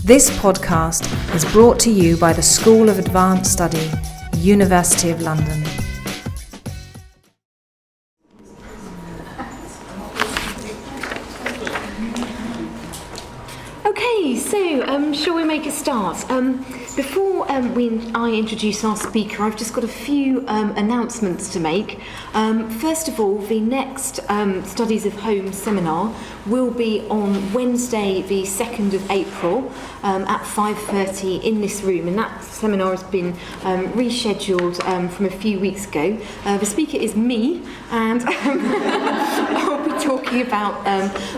This podcast is brought to you by the School of Advanced Study, University of London. Okay, so shall we make a start? Before I introduce our speaker, I've just got a few announcements to make. First of all, the next Studies of Home seminar will be on Wednesday, the 2nd of April at 5:30 in this room, and that seminar has been rescheduled from a few weeks ago. The speaker is me, and I'll be talking about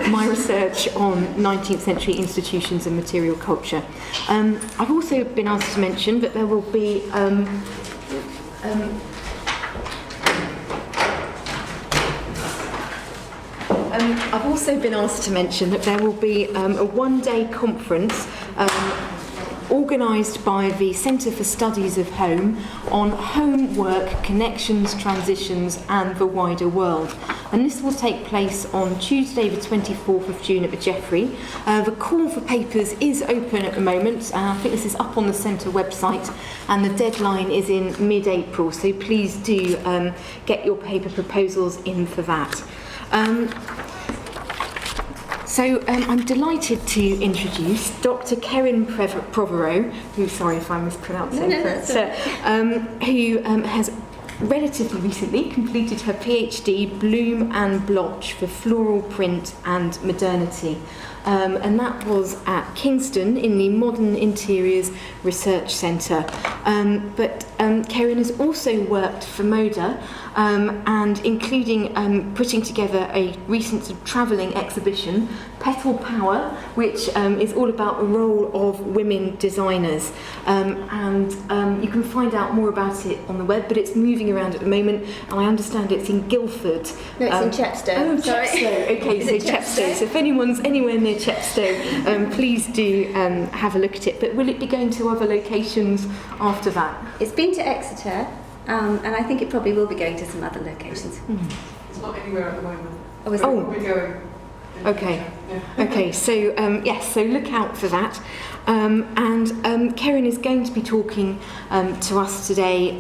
my research on 19th century institutions and material culture. I've also been asked to mention that there will be I've also been asked to mention that there will be a one-day conference organised by the Centre for Studies of Home on homework, connections, transitions and the wider world. And this will take place on Tuesday the 24th of June at the Jeffrey. The call for papers is open at the moment. I think this is up on the Centre website, and the deadline is in mid-April, so please do get your paper proposals in for that. So I'm delighted to introduce Dr. Keren Protheroe, who, sorry if I'm mispronouncing, who has relatively recently completed her PhD Bloom and Blotch for Floral Print and Modernity. And that was at Kingston in the Modern Interiors Research Centre. But Keren has also worked for Moda, and including putting together a recent sort of travelling exhibition, Petal Power, which is all about the role of women designers. And you can find out more about it on the web, but it's moving around at the moment, and I understand it's in Guildford. No, it's in Chepstow. Oh, sorry. Chepstow. Okay, so Chepstow. So if anyone's anywhere near Chepstow, please do have a look at it. But will it be going to other locations after that? It's been to Exeter, and I think it probably will be going to some other locations. It's not anywhere at the moment. Oh, is it? We'll be going. Okay. Okay. So yes. So look out for that. And Keren is going to be talking to us today,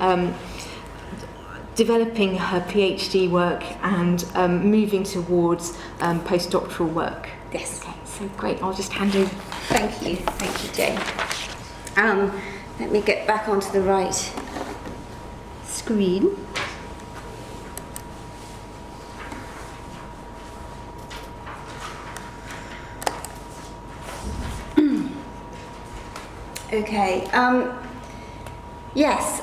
developing her PhD work and moving towards postdoctoral work. Yes. Okay. So great. I'll just hand over. Thank you, Jane. Let me get back onto the right screen. Okay. Yes,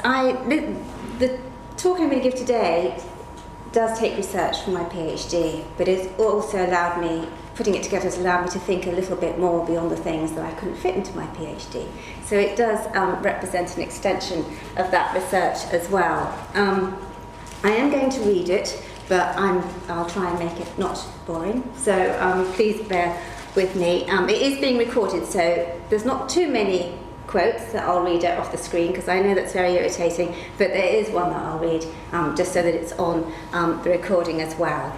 the talk I'm going to give today does take research from my PhD, but it's also allowed me, putting it together has allowed me to think a little bit more beyond the things that I couldn't fit into my PhD. So it does represent an extension of that research as well. I am going to read it, but I'll try and make it not boring. So please bear with me. It is being recorded, so there's not too many quotes that I'll read out off the screen, because I know that's very irritating, but there is one that I'll read just so that it's on the recording as well.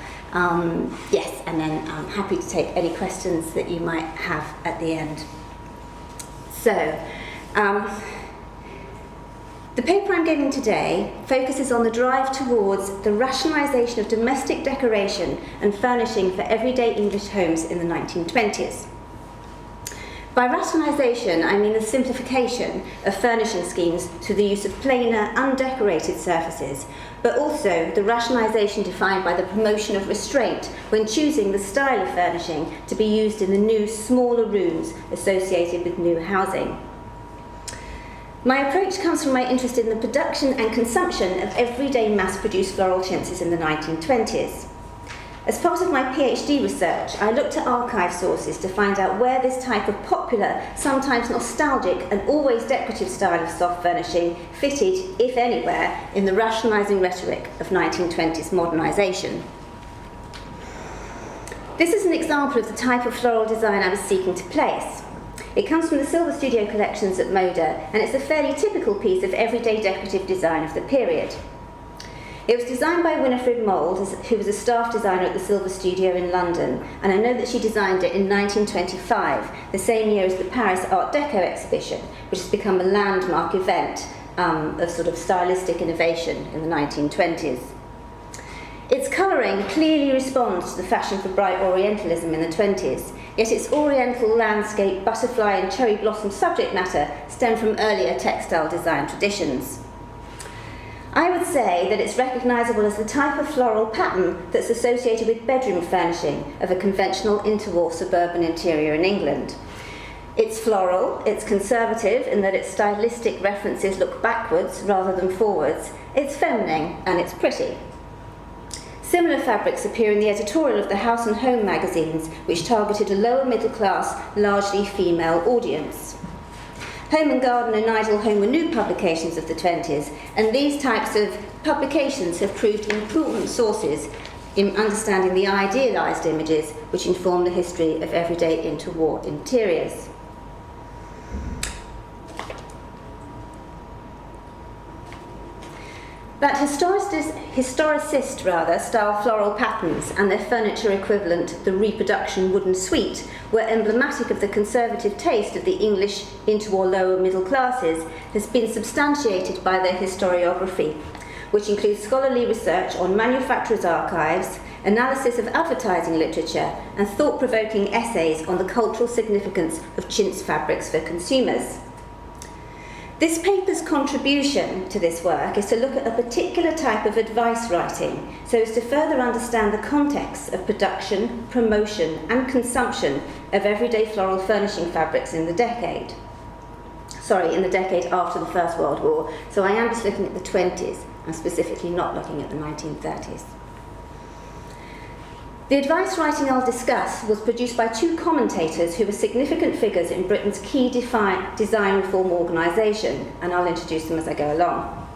Yes, and then I'm happy to take any questions that you might have at the end. So, the paper I'm giving today focuses on the drive towards the rationalisation of domestic decoration and furnishing for everyday English homes in the 1920s. By rationalisation, I mean the simplification of furnishing schemes through the use of plainer, undecorated surfaces, but also the rationalisation defined by the promotion of restraint when choosing the style of furnishing to be used in the new, smaller rooms associated with new housing. My approach comes from my interest in the production and consumption of everyday mass-produced floral chintzes in the 1920s. As part of my PhD research, I looked at archive sources to find out where this type of popular, sometimes nostalgic and always decorative style of soft furnishing fitted, if anywhere, in the rationalising rhetoric of 1920s modernisation. This is an example of the type of floral design I was seeking to place. It comes from the Silver Studio collections at Moda, and it's a fairly typical piece of everyday decorative design of the period. It was designed by Winifred Mould, who was a staff designer at the Silver Studio in London, and I know that she designed it in 1925, the same year as the Paris Art Deco exhibition, which has become a landmark event of sort of stylistic innovation in the 1920s. Its colouring clearly responds to the fashion for bright Orientalism in the 20s, yet its Oriental landscape, butterfly and cherry blossom subject matter stem from earlier textile design traditions. I would say that it's recognisable as the type of floral pattern that's associated with bedroom furnishing of a conventional interwar suburban interior in England. It's floral, it's conservative in that its stylistic references look backwards rather than forwards, it's feminine and it's pretty. Similar fabrics appear in the editorial of the House and Home magazines, which targeted a lower middle class, largely female audience. Home and Garden and Idle Home were new publications of the 20s, and these types of publications have proved important sources in understanding the idealised images which inform the history of everyday interwar interiors. That historicist style floral patterns and their furniture equivalent, the reproduction wooden suite, were emblematic of the conservative taste of the English interwar lower middle classes has been substantiated by their historiography, which includes scholarly research on manufacturers' archives, analysis of advertising literature, and thought-provoking essays on the cultural significance of chintz fabrics for consumers. This paper's contribution to this work is to look at a particular type of advice writing so as to further understand the context of production, promotion and consumption of everyday floral furnishing fabrics in the decade after the First World War. So I am just looking at the 20s and specifically not looking at the 1930s. The advice writing I'll discuss was produced by two commentators who were significant figures in Britain's key design reform organisation, and I'll introduce them as I go along.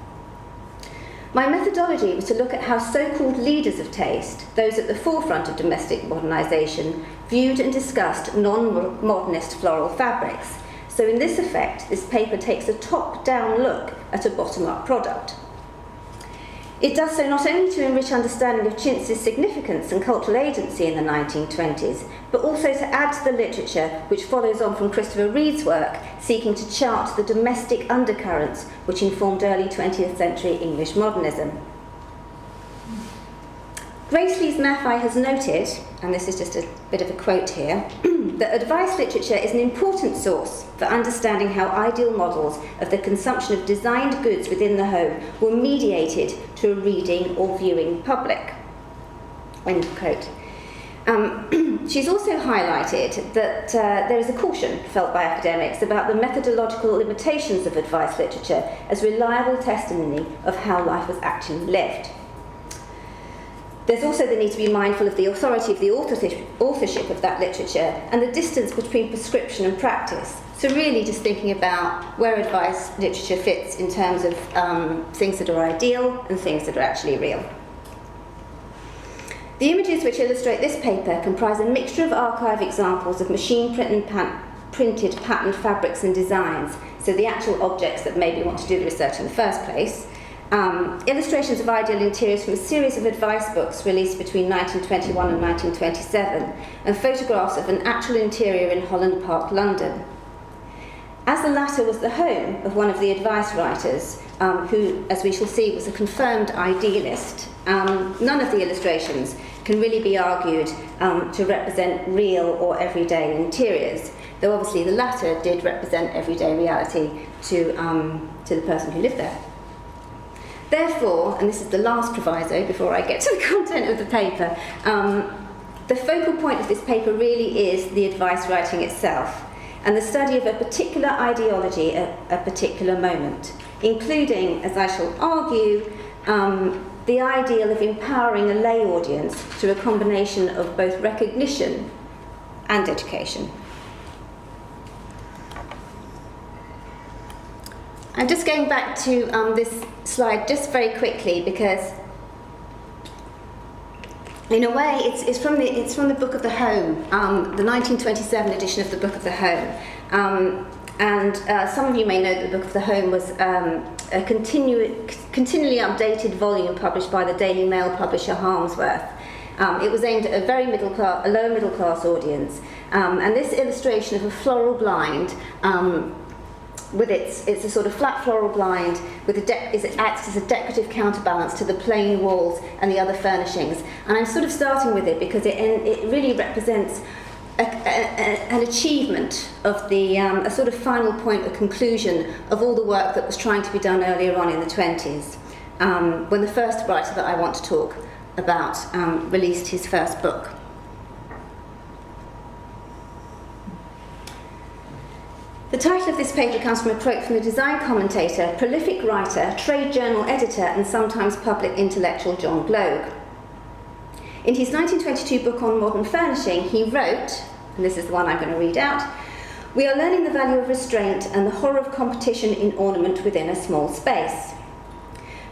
My methodology was to look at how so-called leaders of taste, those at the forefront of domestic modernisation, viewed and discussed non-modernist floral fabrics. So in this effect, this paper takes a top-down look at a bottom-up product. It does so not only to enrich understanding of chintz's significance and cultural agency in the 1920s, but also to add to the literature which follows on from Christopher Reed's work, seeking to chart the domestic undercurrents which informed early 20th century English modernism. Grace Lees Maffei has noted, and this is just a bit of a quote here, that advice literature is an important source for understanding how ideal models of the consumption of designed goods within the home were mediated to a reading or viewing public. End quote. She's also highlighted that there is a caution felt by academics about the methodological limitations of advice literature as reliable testimony of how life was actually lived. There's also the need to be mindful of the authority of the authorship of that literature and the distance between prescription and practice. So really just thinking about where advice literature fits in terms of things that are ideal and things that are actually real. The images which illustrate this paper comprise a mixture of archive examples of machine printed patterned fabrics and designs, so the actual objects that made me want to do the research in the first place, illustrations of ideal interiors from a series of advice books released between 1921 and 1927, and photographs of an actual interior in Holland Park, London. As the latter was the home of one of the advice writers, who, as we shall see, was a confirmed idealist, none of the illustrations can really be argued to represent real or everyday interiors, though obviously the latter did represent everyday reality to the person who lived there. Therefore, and this is the last proviso before I get to the content of the paper, the focal point of this paper really is the advice writing itself and the study of a particular ideology at a particular moment, including, as I shall argue, the ideal of empowering a lay audience through a combination of both recognition and education. I'm just going back to this slide just very quickly because, in a way, it's from the Book of the Home, the 1927 edition of the Book of the Home. And some of you may know that the Book of the Home was a continually updated volume published by the Daily Mail publisher Harmsworth. It was aimed at a lower middle class audience, and this illustration of a floral blind, with it's a sort of flat floral blind with it acts as a decorative counterbalance to the plain walls and the other furnishings. And I'm sort of starting with it because it really represents an achievement of a sort of final point, a conclusion of all the work that was trying to be done earlier on in the 20s, when the first writer that I want to talk about released his first book. The title of this paper comes from a quote from the design commentator, prolific writer, trade journal editor, and sometimes public intellectual John Gloag. In his 1922 book on modern furnishing, he wrote, and this is the one I'm going to read out, "We are learning the value of restraint and the horror of competition in ornament within a small space.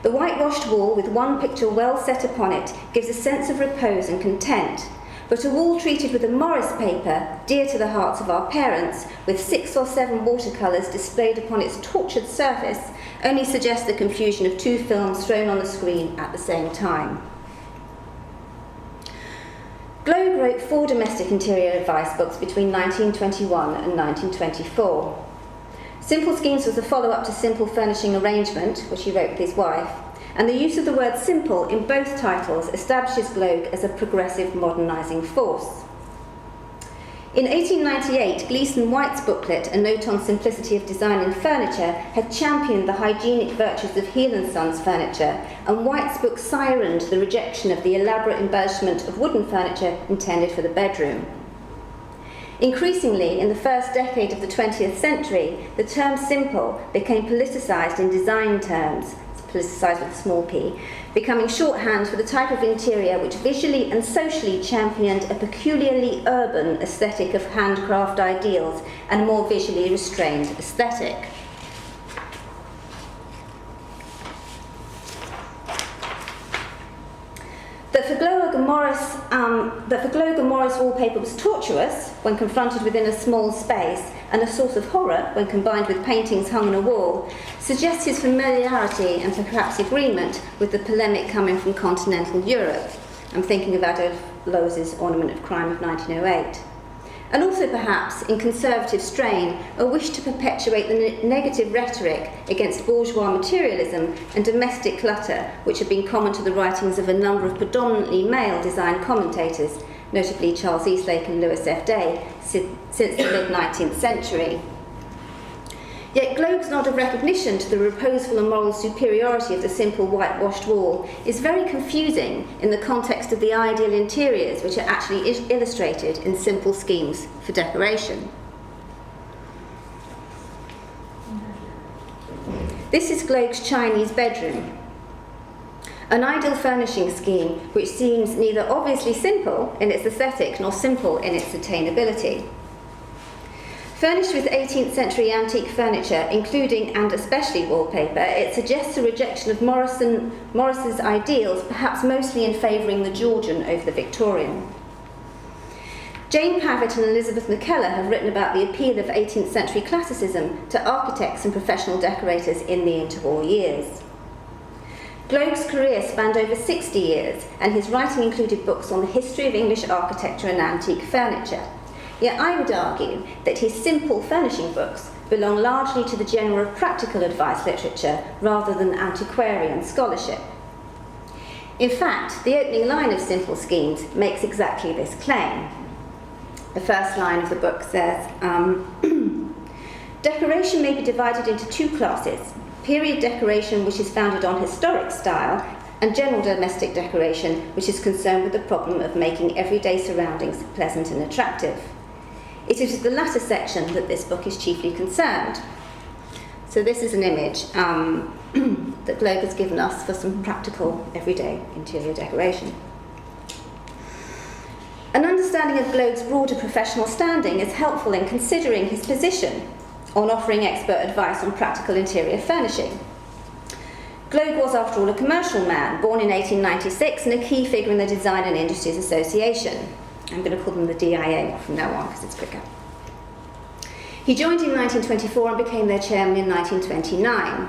The whitewashed wall with one picture well set upon it gives a sense of repose and content, but a wall treated with a Morris paper, dear to the hearts of our parents, with 6 or 7 watercolours displayed upon its tortured surface, only suggests the confusion of 2 films thrown on the screen at the same time." Gloag wrote 4 domestic interior advice books between 1921 and 1924. Simple Schemes was a follow-up to Simple Furnishing Arrangement, which he wrote with his wife, and the use of the word simple in both titles establishes Gloag as a progressive modernising force. In 1898, Gleason White's booklet, A Note on Simplicity of Design in Furniture, had championed the hygienic virtues of Heel & Sons furniture, and White's book sirened the rejection of the elaborate embellishment of wooden furniture intended for the bedroom. Increasingly, in the first decade of the 20th century, the term simple became politicised in design terms, politicised with a small p, becoming shorthand for the type of interior which visually and socially championed a peculiarly urban aesthetic of handcraft ideals and a more visually restrained aesthetic. That for Gloag and Morris wallpaper was tortuous when confronted within a small space and a source of horror when combined with paintings hung on a wall suggests his familiarity and perhaps agreement with the polemic coming from continental Europe. I'm thinking of Adolf Loos's Ornament of Crime of 1908. And also perhaps, in conservative strain, a wish to perpetuate the negative rhetoric against bourgeois materialism and domestic clutter, which had been common to the writings of a number of predominantly male design commentators, notably Charles Eastlake and Louis F. Day, since the mid-19th century. Yet Gloag's nod of recognition to the reposeful and moral superiority of the simple whitewashed wall is very confusing in the context of the ideal interiors which are actually illustrated in Simple Schemes for Decoration. This is Gloag's Chinese bedroom, an ideal furnishing scheme which seems neither obviously simple in its aesthetic nor simple in its attainability. Furnished with 18th century antique furniture, including and especially wallpaper, it suggests a rejection of Morris's ideals, perhaps mostly in favouring the Georgian over the Victorian. Jane Pavitt and Elizabeth McKellar have written about the appeal of 18th century classicism to architects and professional decorators in the interwar years. Gloag's career spanned over 60 years, and his writing included books on the history of English architecture and antique furniture. Yet I would argue that his simple furnishing books belong largely to the genre of practical advice literature rather than antiquarian scholarship. In fact, the opening line of Simple Schemes makes exactly this claim. The first line of the book says, decoration may be divided into 2 classes, period decoration which is founded on historic style, and general domestic decoration which is concerned with the problem of making everyday surroundings pleasant and attractive. It is with the latter section that this book is chiefly concerned. So this is an image that Gloag has given us for some practical everyday interior decoration. An understanding of Gloag's broader professional standing is helpful in considering his position on offering expert advice on practical interior furnishing. Gloag was, after all, a commercial man, born in 1896 and a key figure in the Design and Industries Association. I'm going to call them the DIA from now on because it's quicker. He joined in 1924 and became their chairman in 1929.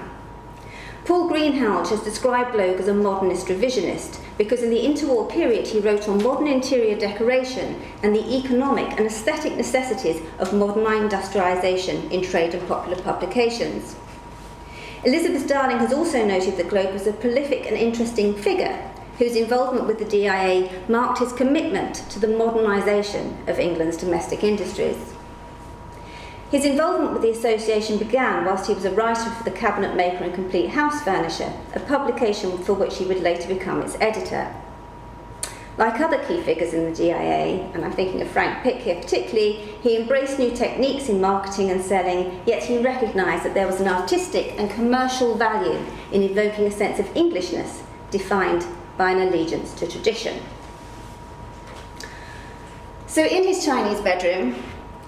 Paul Greenhalgh has described Gloag as a modernist revisionist because in the interwar period he wrote on modern interior decoration and the economic and aesthetic necessities of modern industrialisation in trade and popular publications. Elizabeth Darling has also noted that Gloag was a prolific and interesting figure whose involvement with the DIA marked his commitment to the modernisation of England's domestic industries. His involvement with the association began whilst he was a writer for the Cabinet Maker and Complete House Furnisher, a publication for which he would later become its editor. Like other key figures in the DIA, and I'm thinking of Frank Pick here particularly, he embraced new techniques in marketing and selling, yet he recognised that there was an artistic and commercial value in evoking a sense of Englishness defined by an allegiance to tradition. So in his Chinese bedroom,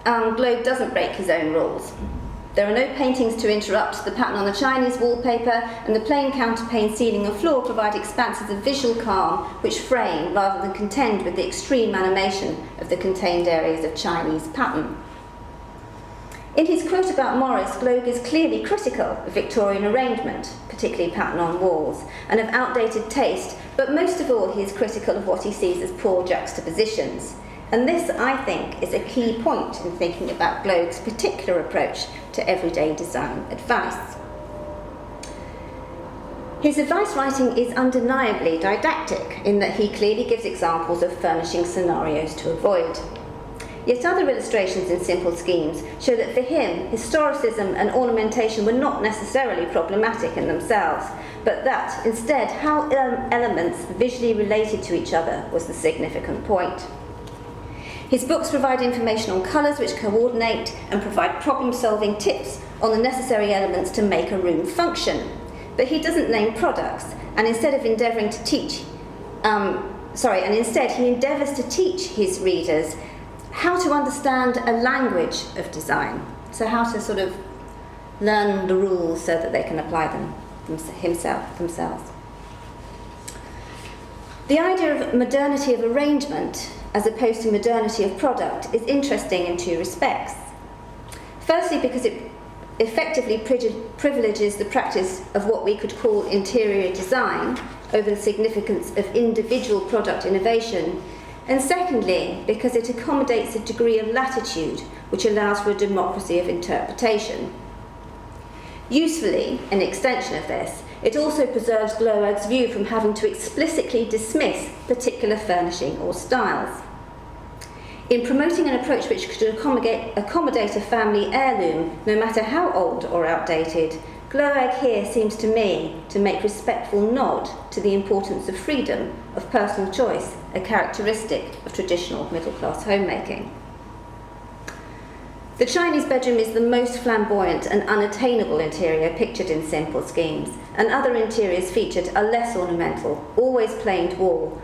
Gloag doesn't break his own rules. There are no paintings to interrupt the pattern on the Chinese wallpaper, and the plain counterpane ceiling and floor provide expanses of visual calm which frame rather than contend with the extreme animation of the contained areas of Chinese pattern. In his quote about Morris, Gloag is clearly critical of Victorian arrangement, particularly pattern on walls, and of outdated taste, but most of all he is critical of what he sees as poor juxtapositions. And this, I think, is a key point in thinking about Gloag's particular approach to everyday design advice. His advice writing is undeniably didactic in that he clearly gives examples of furnishing scenarios to avoid. Yet other illustrations in Simple Schemes show that for him, historicism and ornamentation were not necessarily problematic in themselves, but that, instead, how elements visually related to each other was the significant point. His books provide information on colours which coordinate and provide problem-solving tips on the necessary elements to make a room function. But he doesn't name products, and instead of endeavouring to teach, instead he endeavours to teach his readers how to understand a language of design. So how to sort of learn the rules so that they can apply them themselves. The idea of modernity of arrangement as opposed to modernity of product is interesting in two respects. Firstly, because it effectively privileges the practice of what we could call interior design over the significance of individual product innovation, and secondly, because it accommodates a degree of latitude which allows for a democracy of interpretation. Usefully, an extension of this, it also preserves Gloag's view from having to explicitly dismiss particular furnishing or styles. In promoting an approach which could accommodate a family heirloom, no matter how old or outdated, Gloag here seems to me to make respectful nod to the importance of freedom, of personal choice, a characteristic of traditional middle-class homemaking. The Chinese bedroom is the most flamboyant and unattainable interior pictured in Simple Schemes, and other interiors featured are less ornamental, always planed walled,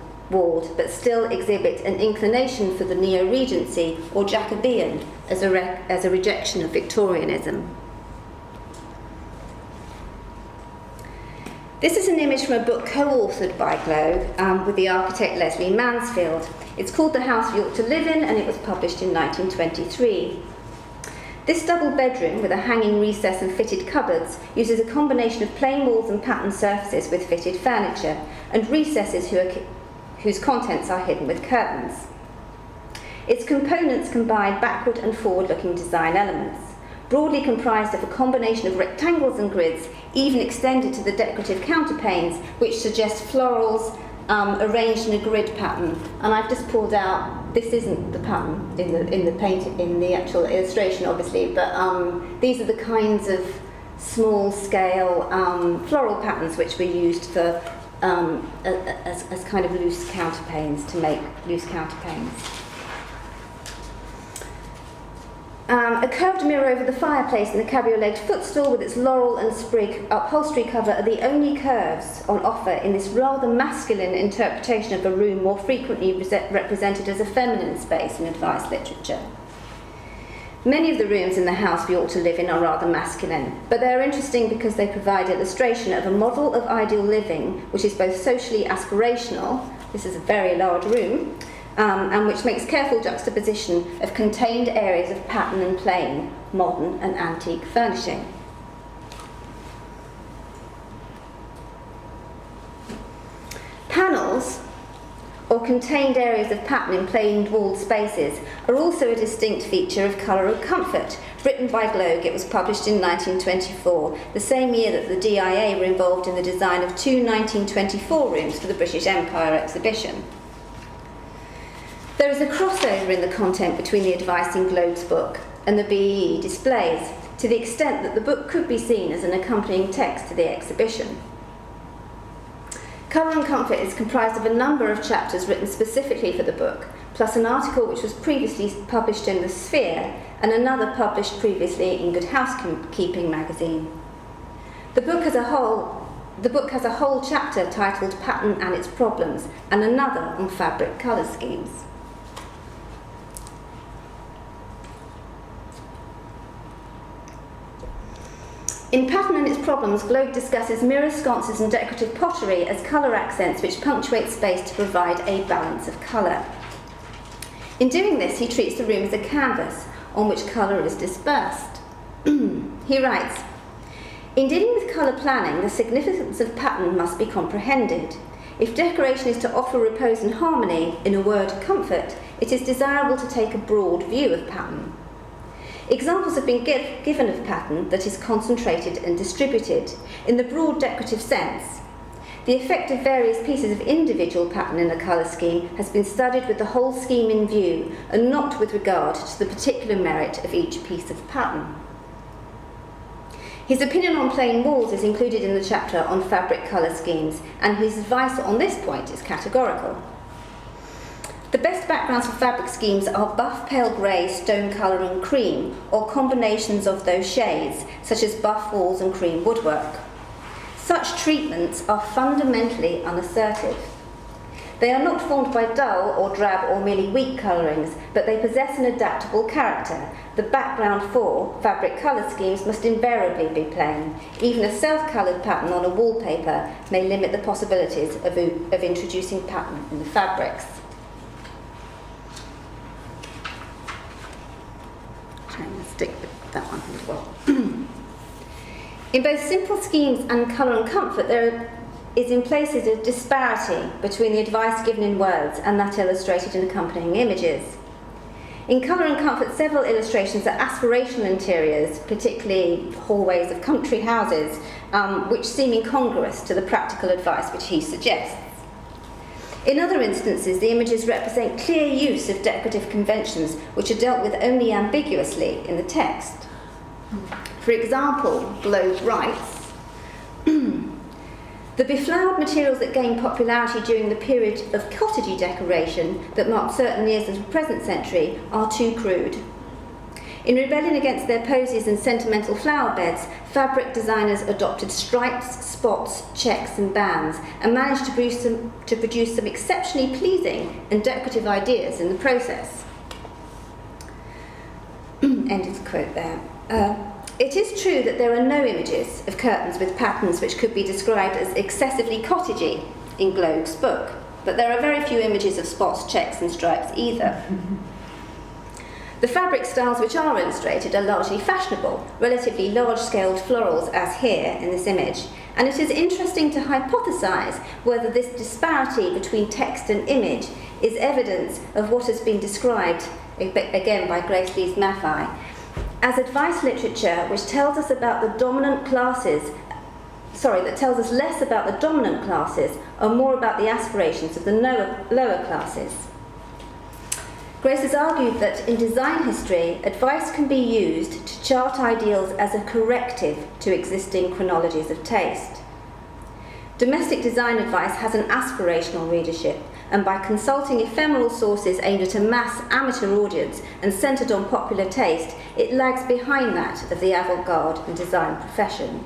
but still exhibit an inclination for the neo-regency or Jacobean as a rejection of Victorianism. This is an image from a book co-authored by Gloag with the architect Leslie Mansfield. It's called The House We Ought to Live In, and it was published in 1923. This double bedroom with a hanging recess and fitted cupboards uses a combination of plain walls and patterned surfaces with fitted furniture, and recesses whose contents are hidden with curtains. Its components combine backward and forward-looking design elements, broadly comprised of a combination of rectangles and grids, even extended to the decorative counterpanes, which suggest florals arranged in a grid pattern. And I've just pulled out, this isn't the pattern in the actual illustration, obviously, but these are the kinds of small-scale floral patterns which were used for as kind of loose counterpanes, to make loose counterpanes. A curved mirror over the fireplace and the cabriolet footstool with its laurel and sprig upholstery cover are the only curves on offer in this rather masculine interpretation of a room more frequently represented as a feminine space in advice literature. Many of the rooms in the house we ought to live in are rather masculine, but they are interesting because they provide illustration of a model of ideal living which is both socially aspirational, this is a very large room, and which makes careful juxtaposition of contained areas of pattern and plain, modern and antique furnishing. or contained areas of pattern in plain walled spaces are also a distinct feature of Colour and Comfort. Written by Gloag, it was published in 1924, the same year that the DIA were involved in the design of two 1924 rooms for the British Empire exhibition. There is a crossover in the content between the advice in Gloag's book and the BEE displays, to the extent that the book could be seen as an accompanying text to the exhibition. Colour and Comfort is comprised of a number of chapters written specifically for the book, plus an article which was previously published in The Sphere and another published previously in Good Housekeeping magazine. The book has a whole chapter titled Pattern and Its Problems, and another on fabric colour schemes. In Pattern and Its Problems, Gloag discusses mirror sconces and decorative pottery as colour accents which punctuate space to provide a balance of colour. In doing this, he treats the room as a canvas on which colour is dispersed. He writes, "In dealing with colour planning, the significance of pattern must be comprehended. If decoration is to offer repose and harmony, in a word, comfort, it is desirable to take a broad view of pattern. Examples have been given of pattern that is concentrated and distributed. In the broad decorative sense, the effect of various pieces of individual pattern in a colour scheme has been studied with the whole scheme in view and not with regard to the particular merit of each piece of pattern." His opinion on plain walls is included in the chapter on fabric colour schemes, and his advice on this point is categorical. The best backgrounds for fabric schemes are buff pale grey, stone colour and cream, or combinations of those shades, such as buff walls and cream woodwork. Such treatments are fundamentally unassertive. They are not formed by dull or drab or merely weak colourings, but they possess an adaptable character. The background for fabric colour schemes must invariably be plain. Even a self-coloured pattern on a wallpaper may limit the possibilities of introducing pattern in the fabrics. I'm going to stick with that one as well. In both simple schemes and Colour and Comfort, there is in places a disparity between the advice given in words and that illustrated in accompanying images. In Colour and Comfort, several illustrations are aspirational interiors, particularly hallways of country houses, which seem incongruous to the practical advice which he suggests. In other instances, the images represent clear use of decorative conventions which are dealt with only ambiguously in the text. For example, Gloag writes, "The beflowered materials that gained popularity during the period of cottagey decoration that marked certain years of the present century are too crude. In rebellion against their posies and sentimental flower beds, fabric designers adopted stripes, spots, checks and bands and managed to produce some exceptionally pleasing and decorative ideas in the process." End of the quote there. It is true that there are no images of curtains with patterns which could be described as excessively cottagey in Gloag's book, but there are very few images of spots, checks and stripes either. The fabric styles which are illustrated are largely fashionable, relatively large-scaled florals as here in this image, and it is interesting to hypothesise whether this disparity between text and image is evidence of what has been described, again by Grace Lees Maffei, as advice literature which tells us about the dominant classes, that tells us less about the dominant classes and more about the aspirations of the lower classes. Grace has argued that in design history, advice can be used to chart ideals as a corrective to existing chronologies of taste. Domestic design advice has an aspirational readership, and by consulting ephemeral sources aimed at a mass amateur audience and centred on popular taste, it lags behind that of the avant-garde and design profession.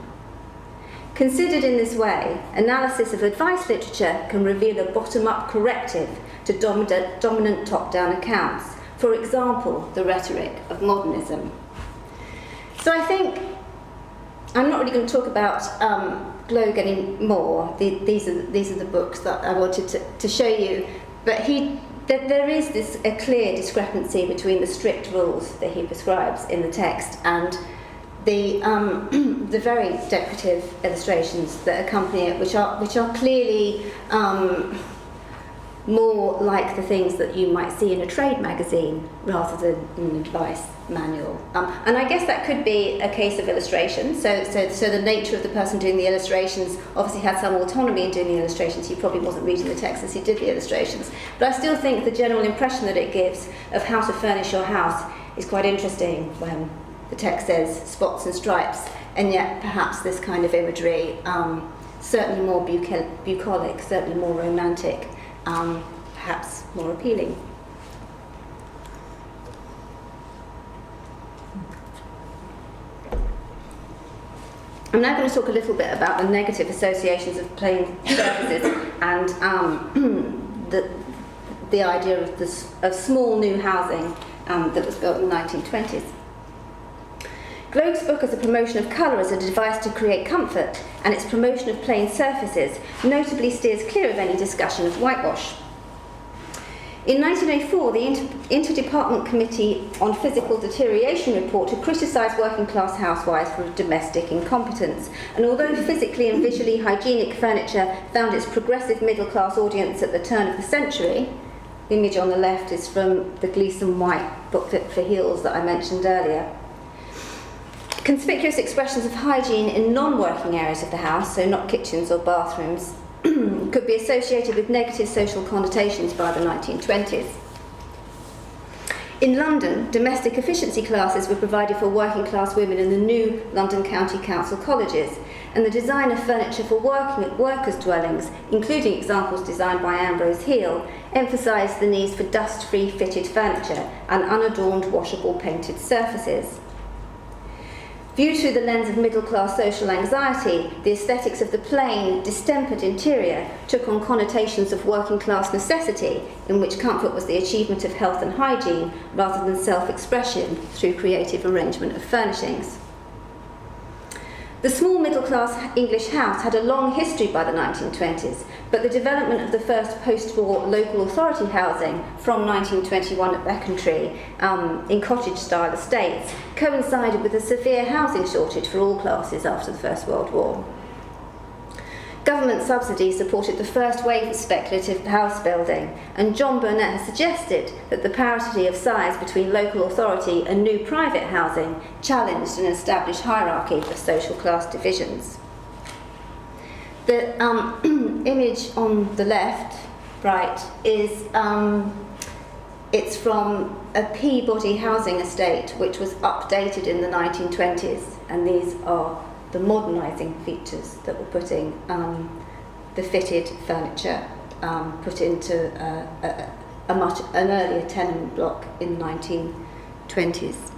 Considered in this way, analysis of advice literature can reveal a bottom-up corrective to dominant top-down accounts, for example, the rhetoric of modernism. So I think, I'm not really going to talk about Gloag anymore. These are the books that I wanted to show you, but there is a clear discrepancy between the strict rules that he prescribes in the text and the very decorative illustrations that accompany it, which are clearly more like the things that you might see in a trade magazine rather than an advice manual. And I guess that could be a case of illustration. So the nature of the person doing the illustrations obviously had some autonomy in doing the illustrations. He probably wasn't reading the text as he did the illustrations. But I still think the general impression that it gives of how to furnish your house is quite interesting when the text says spots and stripes, and yet perhaps this kind of imagery, certainly more bucolic, certainly more romantic, perhaps more appealing. I'm now going to talk a little bit about the negative associations of plain surfaces and the idea of small new housing that was built in the 1920s. Globe's book as a promotion of colour as a device to create comfort, and its promotion of plain surfaces notably steers clear of any discussion of whitewash. In 1904, the Interdepartment Committee on Physical Deterioration report had criticised working class housewives for domestic incompetence, and although physically and visually hygienic furniture found its progressive middle class audience at the turn of the century, the image on the left is from the Gleason White booklet for heels that I mentioned earlier. Conspicuous expressions of hygiene in non-working areas of the house, so not kitchens or bathrooms, could be associated with negative social connotations by the 1920s. In London, domestic efficiency classes were provided for working class women in the new London County Council colleges, and the design of furniture for workers' dwellings, including examples designed by Ambrose Heel, emphasised the need for dust-free fitted furniture and unadorned washable painted surfaces. Viewed through the lens of middle-class social anxiety, the aesthetics of the plain, distempered interior took on connotations of working-class necessity, in which comfort was the achievement of health and hygiene rather than self-expression through creative arrangement of furnishings. The small middle-class English house had a long history by the 1920s, but the development of the first post-war local authority housing from 1921 at Becontree in cottage-style estates coincided with a severe housing shortage for all classes after the First World War. Government subsidies supported the first wave of speculative house building, and John Burnett has suggested that the parity of size between local authority and new private housing challenged an established hierarchy of social class divisions. The image on the left, right, is it's from a Peabody housing estate which was updated in the 1920s, and these are the modernising features that were putting the fitted furniture put into an earlier tenement block in the 1920s.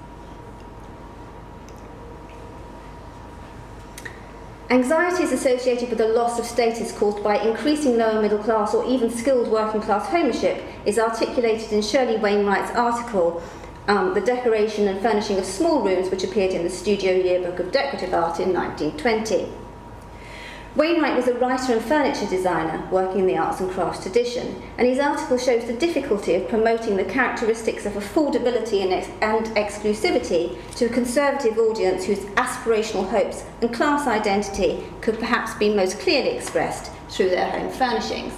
Anxieties associated with the loss of status caused by increasing lower middle class or even skilled working class ownership is articulated in Shirley Wainwright's article The Decoration and Furnishing of Small Rooms, which appeared in the Studio Yearbook of Decorative Art in 1920. Wainwright was a writer and furniture designer working in the arts and crafts tradition, and his article shows the difficulty of promoting the characteristics of affordability and exclusivity to a conservative audience whose aspirational hopes and class identity could perhaps be most clearly expressed through their home furnishings.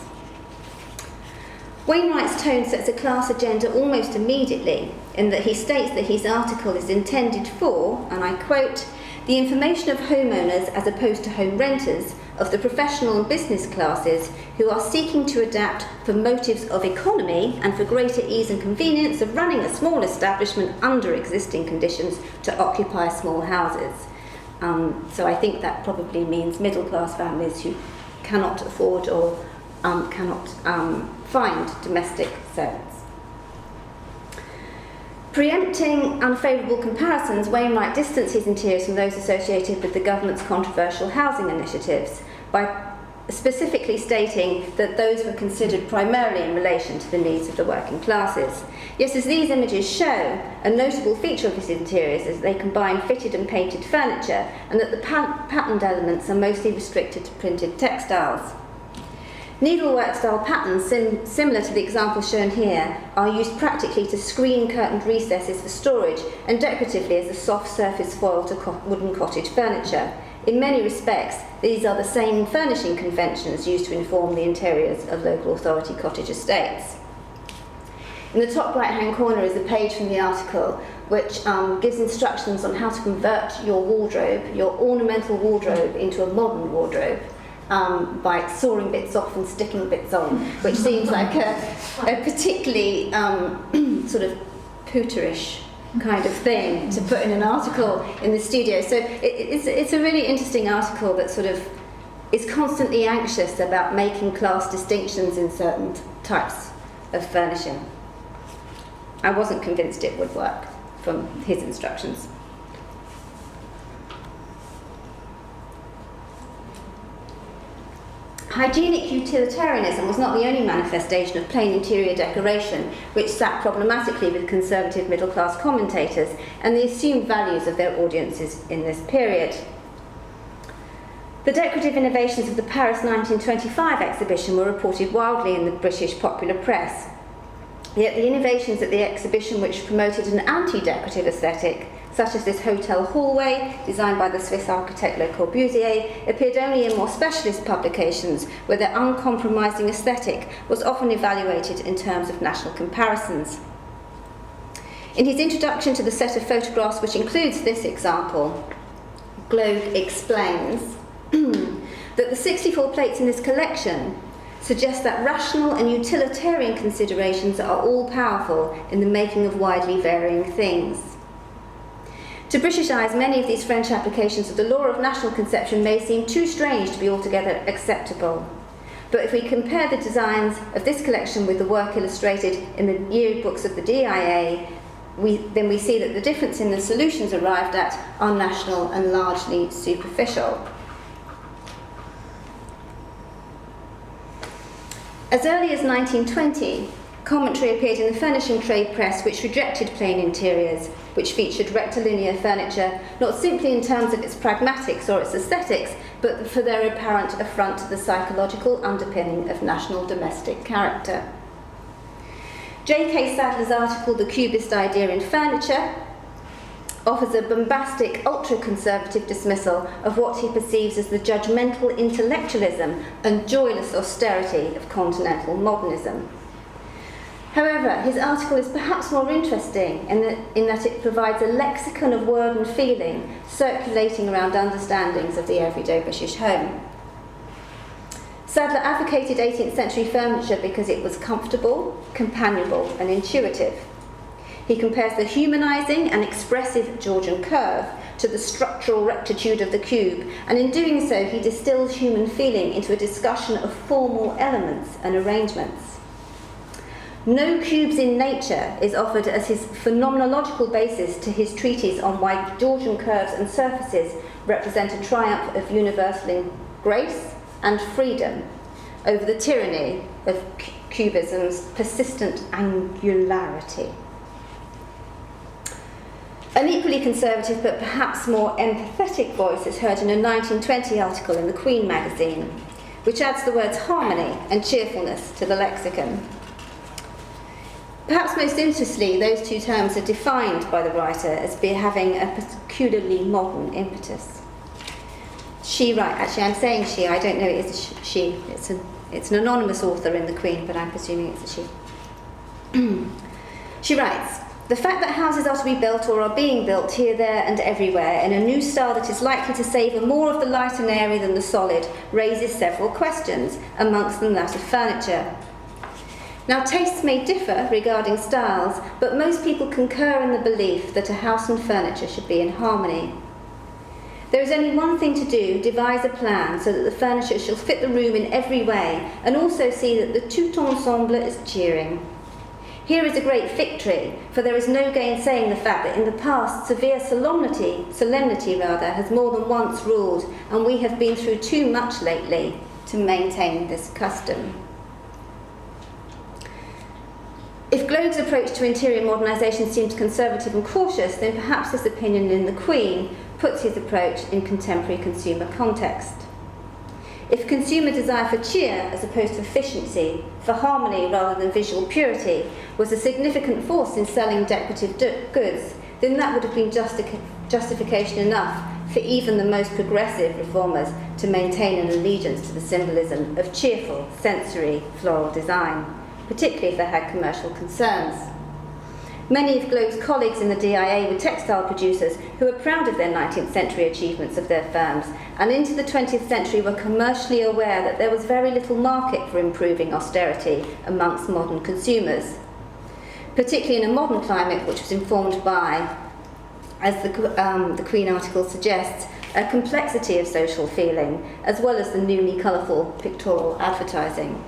Wainwright's tone sets a class agenda almost immediately, in that he states that his article is intended for, and I quote, the information of homeowners as opposed to home renters, of the professional and business classes who are seeking to adapt for motives of economy and for greater ease and convenience of running a small establishment under existing conditions to occupy small houses. So I think that probably means middle class families who cannot afford or cannot find domestic servants. Preempting unfavourable comparisons, Wainwright distanced his interiors from those associated with the government's controversial housing initiatives by specifically stating that those were considered primarily in relation to the needs of the working classes. Yes, as these images show, a notable feature of his interiors is they combine fitted and painted furniture, and that the patterned elements are mostly restricted to printed textiles. Needlework-style patterns, similar to the example shown here, are used practically to screen curtained recesses for storage and decoratively as a soft surface foil to wooden cottage furniture. In many respects, these are the same furnishing conventions used to inform the interiors of local authority cottage estates. In the top right-hand corner is a page from the article which gives instructions on how to convert your wardrobe, your ornamental wardrobe, into a modern wardrobe by sawing bits off and sticking bits on, which seems like a particularly sort of pooterish kind of thing to put in an article in the studio. So it's a really interesting article that sort of is constantly anxious about making class distinctions in certain types of furnishing. I wasn't convinced it would work from his instructions. Hygienic utilitarianism was not the only manifestation of plain interior decoration which sat problematically with conservative middle-class commentators and the assumed values of their audiences in this period. The decorative innovations of the Paris 1925 exhibition were reported wildly in the British popular press. Yet the innovations at the exhibition which promoted an anti-decorative aesthetic, such as this hotel hallway, designed by the Swiss architect Le Corbusier, appeared only in more specialist publications where their uncompromising aesthetic was often evaluated in terms of national comparisons. In his introduction to the set of photographs which includes this example, Gloag explains that the 64 plates in this collection suggest that rational and utilitarian considerations are all-powerful in the making of widely varying things. To British eyes, many of these French applications of the law of national conception may seem too strange to be altogether acceptable. But if we compare the designs of this collection with the work illustrated in the yearbooks of the DIA, then we see that the difference in the solutions arrived at are national and largely superficial. As early as 1920, commentary appeared in the furnishing trade press which rejected plain interiors, which featured rectilinear furniture not simply in terms of its pragmatics or its aesthetics, but for their apparent affront to the psychological underpinning of national domestic character. J.K. Sadler's article, The Cubist Idea in Furniture, offers a bombastic, ultra-conservative dismissal of what he perceives as the judgmental intellectualism and joyless austerity of continental modernism. However, his article is perhaps more interesting in that it provides a lexicon of word and feeling circulating around understandings of the everyday British home. Sadler advocated 18th century furniture because it was comfortable, companionable and intuitive. He compares the humanising and expressive Georgian curve to the structural rectitude of the cube, and in doing so he distills human feeling into a discussion of formal elements and arrangements. No cubes in nature is offered as his phenomenological basis to his treatise on why Georgian curves and surfaces represent a triumph of universal grace and freedom over the tyranny of cubism's persistent angularity. An equally conservative but perhaps more empathetic voice is heard in a 1920 article in the Queen magazine, which adds the words harmony and cheerfulness to the lexicon. Perhaps most interestingly, those two terms are defined by the writer as having a peculiarly modern impetus. She writes, actually I'm saying she, I don't know it is a she, it's an anonymous author in the Queen, but I'm presuming it's a she. She writes, "The fact that houses are to be built or are being built here, there and everywhere in a new style that is likely to savour more of the light and airy than the solid raises several questions, amongst them that of furniture. Now, tastes may differ regarding styles, but most people concur in the belief that a house and furniture should be in harmony. There is only one thing to do, devise a plan so that the furniture shall fit the room in every way, and also see that the tout ensemble is cheering. Here is a great victory, for there is no gainsaying the fact that in the past severe solemnity has more than once ruled, and we have been through too much lately to maintain this custom." If Gloag's approach to interior modernisation seems conservative and cautious, then perhaps this opinion in the Queen puts his approach in contemporary consumer context. If consumer desire for cheer as opposed to efficiency, for harmony rather than visual purity, was a significant force in selling decorative goods, then that would have been justification enough for even the most progressive reformers to maintain an allegiance to the symbolism of cheerful, sensory, floral design, particularly if they had commercial concerns. Many of Globe's colleagues in the DIA were textile producers who were proud of their 19th century achievements of their firms, and into the 20th century were commercially aware that there was very little market for improving austerity amongst modern consumers, particularly in a modern climate which was informed by, as the Queen article suggests, a complexity of social feeling, as well as the newly colourful pictorial advertising.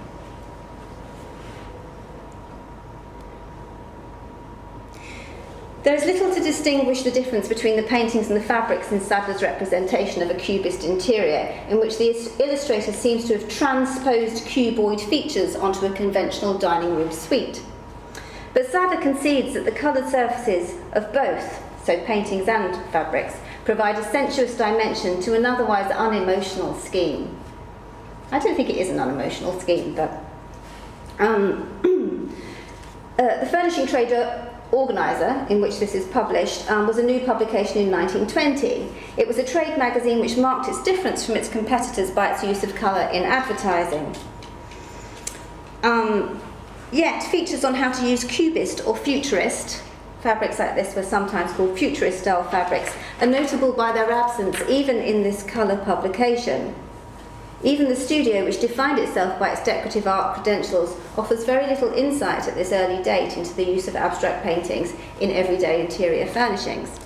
There is little to distinguish the difference between the paintings and the fabrics in Sadler's representation of a cubist interior, in which the illustrator seems to have transposed cuboid features onto a conventional dining room suite. But Sadler concedes that the coloured surfaces of both, so paintings and fabrics, provide a sensuous dimension to an otherwise unemotional scheme. I don't think it is an unemotional scheme, but the Furnishing Trade Organiser, in which this is published, was a new publication in 1920. It was a trade magazine which marked its difference from its competitors by its use of colour in advertising. Yet, features on how to use cubist or futurist, fabrics like this were sometimes called futurist-style fabrics, are notable by their absence even in this colour publication. Even the studio, which defined itself by its decorative art credentials, offers very little insight at this early date into the use of abstract paintings in everyday interior furnishings.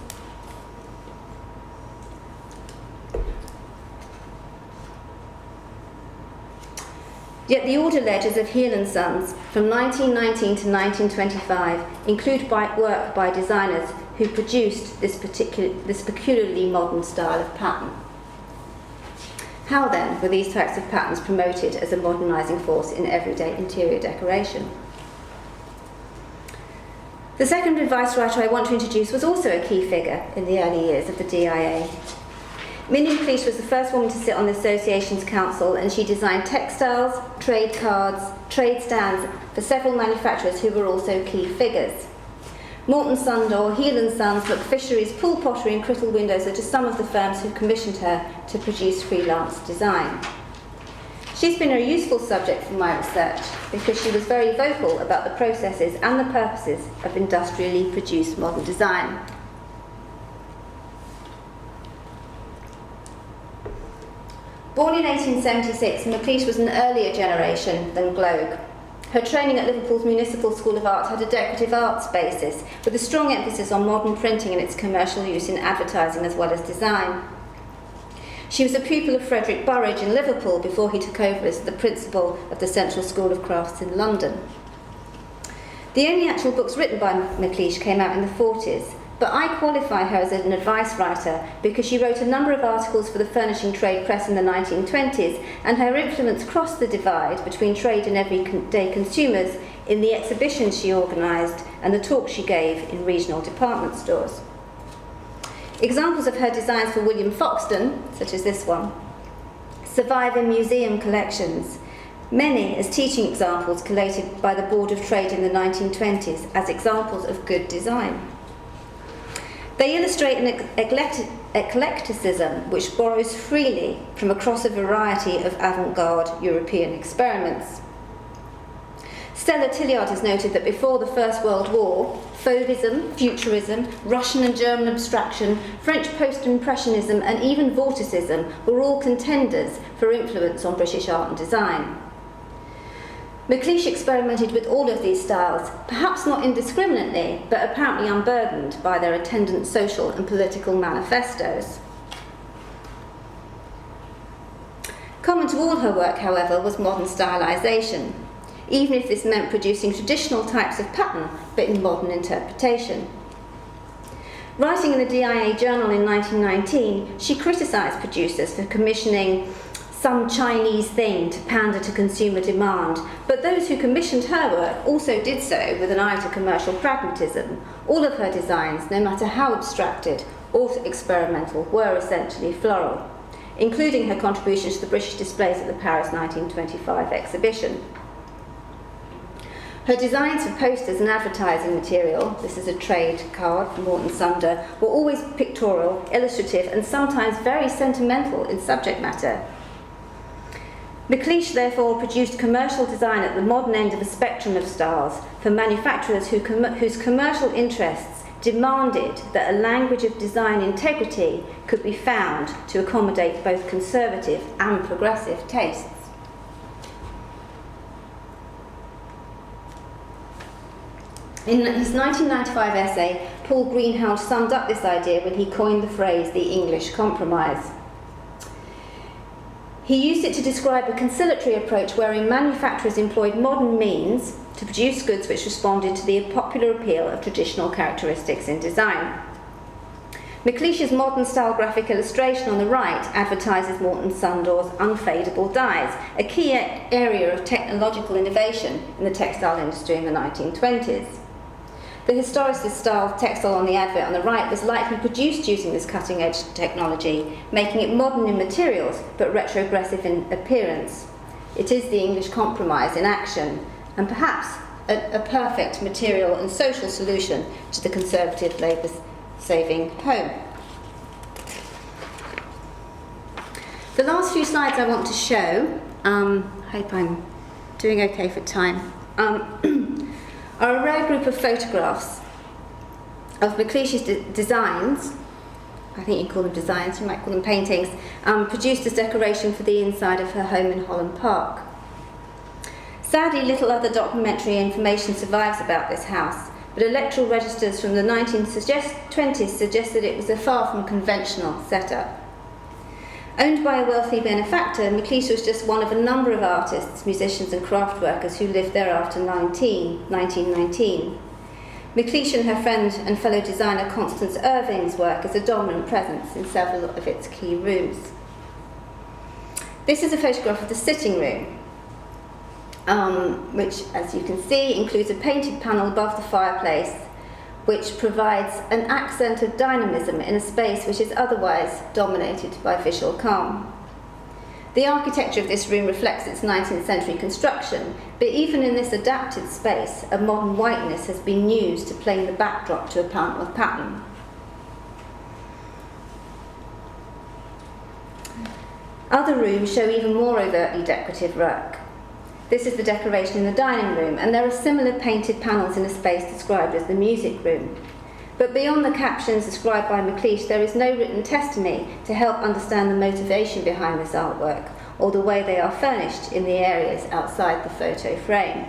Yet the order ledgers of Heel & Sons from 1919 to 1925 include work by designers who produced this peculiarly modern style of pattern. How then were these types of patterns promoted as a modernising force in everyday interior decoration? The second advice writer I want to introduce was also a key figure in the early years of the DIA. Minnie McLeish was the first woman to sit on the association's council, and she designed textiles, trade cards, trade stands for several manufacturers who were also key figures. Morton Sundor, Heel & Sons, McFisheries, Poole Pottery and Crittall Windows are just some of the firms who commissioned her to produce freelance design. She's been a useful subject for my research because she was very vocal about the processes and the purposes of industrially produced modern design. Born in 1876, McLeish was an earlier generation than Globe. Her training at Liverpool's Municipal School of Art had a decorative arts basis, with a strong emphasis on modern printing and its commercial use in advertising as well as design. She was a pupil of Frederick Burridge in Liverpool before he took over as the principal of the Central School of Crafts in London. The only actual books written by McLeish came out in the 40s, but I qualify her as an advice writer because she wrote a number of articles for the furnishing trade press in the 1920s, and her influence crossed the divide between trade and everyday consumers in the exhibitions she organised and the talks she gave in regional department stores. Examples of her designs for William Foxton, such as this one, survive in museum collections, many as teaching examples collated by the Board of Trade in the 1920s as examples of good design. They illustrate an eclecticism which borrows freely from across a variety of avant-garde European experiments. Stella Tilliard has noted that before the First World War, Fauvism, Futurism, Russian and German abstraction, French post-impressionism and even Vorticism were all contenders for influence on British art and design. McLeish experimented with all of these styles, perhaps not indiscriminately, but apparently unburdened by their attendant social and political manifestos. Common to all her work, however, was modern stylisation, even if this meant producing traditional types of pattern, but in modern interpretation. Writing in the DIA Journal in 1919, she criticised producers for commissioning some Chinese thing to pander to consumer demand, but those who commissioned her work also did so with an eye to commercial pragmatism. All of her designs, no matter how abstracted or experimental, were essentially floral, including her contributions to the British displays at the Paris 1925 exhibition. Her designs for posters and advertising material, this is a trade card from Morton Sunder, were always pictorial, illustrative, and sometimes very sentimental in subject matter. McLeish therefore produced commercial design at the modern end of a spectrum of styles for manufacturers whose commercial interests demanded that a language of design integrity could be found to accommodate both conservative and progressive tastes. In his 1995 essay, Paul Greenhalgh summed up this idea when he coined the phrase the English compromise. He used it to describe a conciliatory approach wherein manufacturers employed modern means to produce goods which responded to the popular appeal of traditional characteristics in design. McLeish's modern style graphic illustration on the right advertises Morton Sunder's unfadable dyes, a key area of technological innovation in the textile industry in the 1920s. The historicist style textile on the advert on the right was likely produced using this cutting-edge technology, making it modern in materials but retrogressive in appearance. It is the English compromise in action, and perhaps a perfect material and social solution to the conservative labour-saving home. The last few slides I want to show, hope I'm doing okay for time, are a rare group of photographs of McLeish's designs. I think you call them designs, you might call them paintings, produced as decoration for the inside of her home in Holland Park. Sadly, little other documentary information survives about this house, but electoral registers from the 1920s suggest that it was a far from conventional setup. Owned by a wealthy benefactor, McLeish was just one of a number of artists, musicians and craft workers who lived there after 1919. McLeish and her friend and fellow designer Constance Irving's work is a dominant presence in several of its key rooms. This is a photograph of the sitting room, which, as you can see, includes a painted panel above the fireplace, which provides an accent of dynamism in a space which is otherwise dominated by visual calm. The architecture of this room reflects its 19th century construction, but even in this adapted space, a modern whiteness has been used to plane the backdrop to a panel of pattern. Other rooms show even more overtly decorative work. This is the decoration in the dining room, and there are similar painted panels in a space described as the music room. But beyond the captions described by McLeish, there is no written testimony to help understand the motivation behind this artwork, or the way they are furnished in the areas outside the photo frame.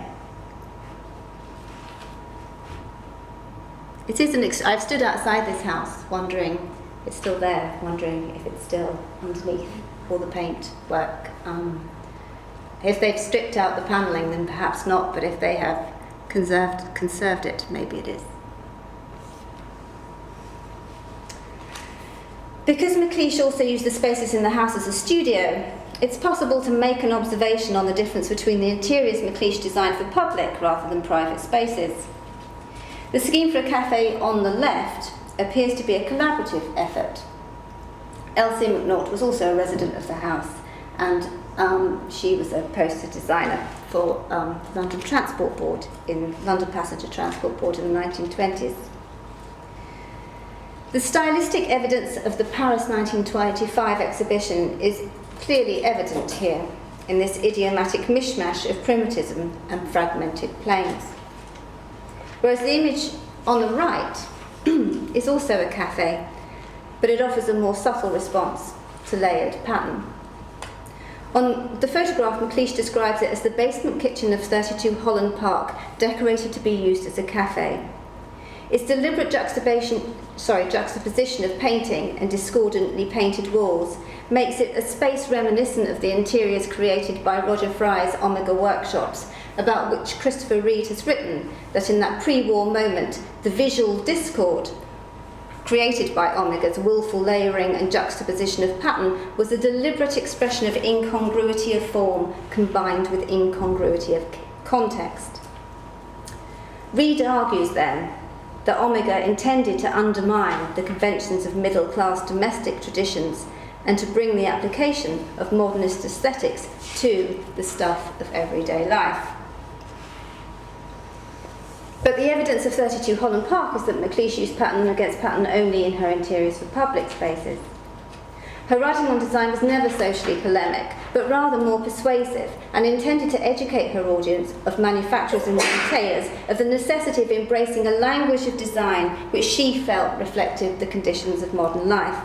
I've stood outside this house wondering, it's still there, wondering if it's still underneath all the paint work. If they've stripped out the panelling, then perhaps not, but if they have conserved it, maybe it is. Because McLeish also used the spaces in the house as a studio, it's possible to make an observation on the difference between the interiors McLeish designed for public rather than private spaces. The scheme for a cafe on the left appears to be a collaborative effort. Elsie McNaught was also a resident of the house, and she was a poster designer for London Transport Board, in London Passenger Transport Board in the 1920s. The stylistic evidence of the Paris 1925 exhibition is clearly evident here in this idiomatic mishmash of primitivism and fragmented planes. Whereas the image on the right is also a cafe, but it offers a more subtle response to layered pattern. On the photograph, McLeish describes it as the basement kitchen of 32 Holland Park, decorated to be used as a cafe. Its deliberate juxtaposition of painting and discordantly painted walls makes it a space reminiscent of the interiors created by Roger Fry's Omega workshops, about which Christopher Reid has written that in that pre-war moment, the visual discord created by Omega's willful layering and juxtaposition of pattern was a deliberate expression of incongruity of form combined with incongruity of context. Reid argues then that Omega intended to undermine the conventions of middle-class domestic traditions and to bring the application of modernist aesthetics to the stuff of everyday life. But the evidence of 32 Holland Park is that McLeish used pattern against pattern only in her interiors for public spaces. Her writing on design was never socially polemic, but rather more persuasive, and intended to educate her audience of manufacturers and retailers of the necessity of embracing a language of design which she felt reflected the conditions of modern life.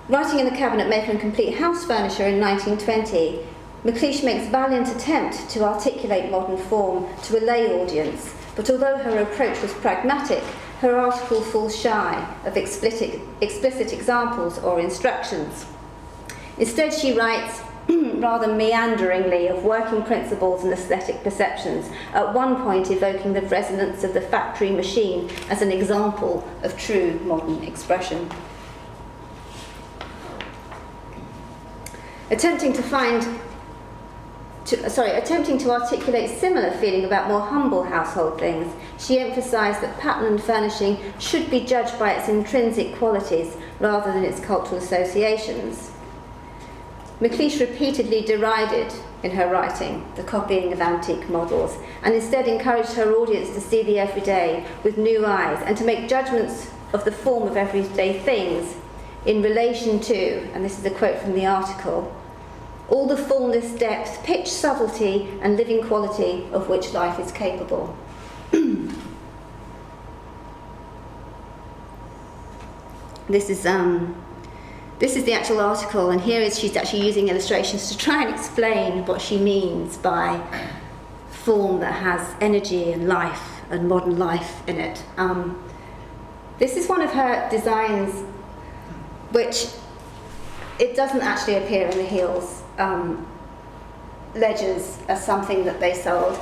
Writing in the cabinet maker and complete house furniture in 1920, McLeish makes valiant attempt to articulate modern form to a lay audience, but although her approach was pragmatic, her article falls shy of explicit examples or instructions. Instead, she writes rather meanderingly of working principles and aesthetic perceptions, at one point evoking the resonance of the factory machine as an example of true modern expression. Attempting to articulate similar feeling about more humble household things, she emphasised that pattern and furnishing should be judged by its intrinsic qualities rather than its cultural associations. McLeish repeatedly derided, in her writing, the copying of antique models, and instead encouraged her audience to see the everyday with new eyes and to make judgments of the form of everyday things in relation to, and this is a quote from the article, all the fullness, depth, pitch, subtlety, and living quality of which life is capable. This is the actual article, and she's actually using illustrations to try and explain what she means by form that has energy and life and modern life in it. This is one of her designs which it doesn't actually appear in the Heels ledgers as something that they sold.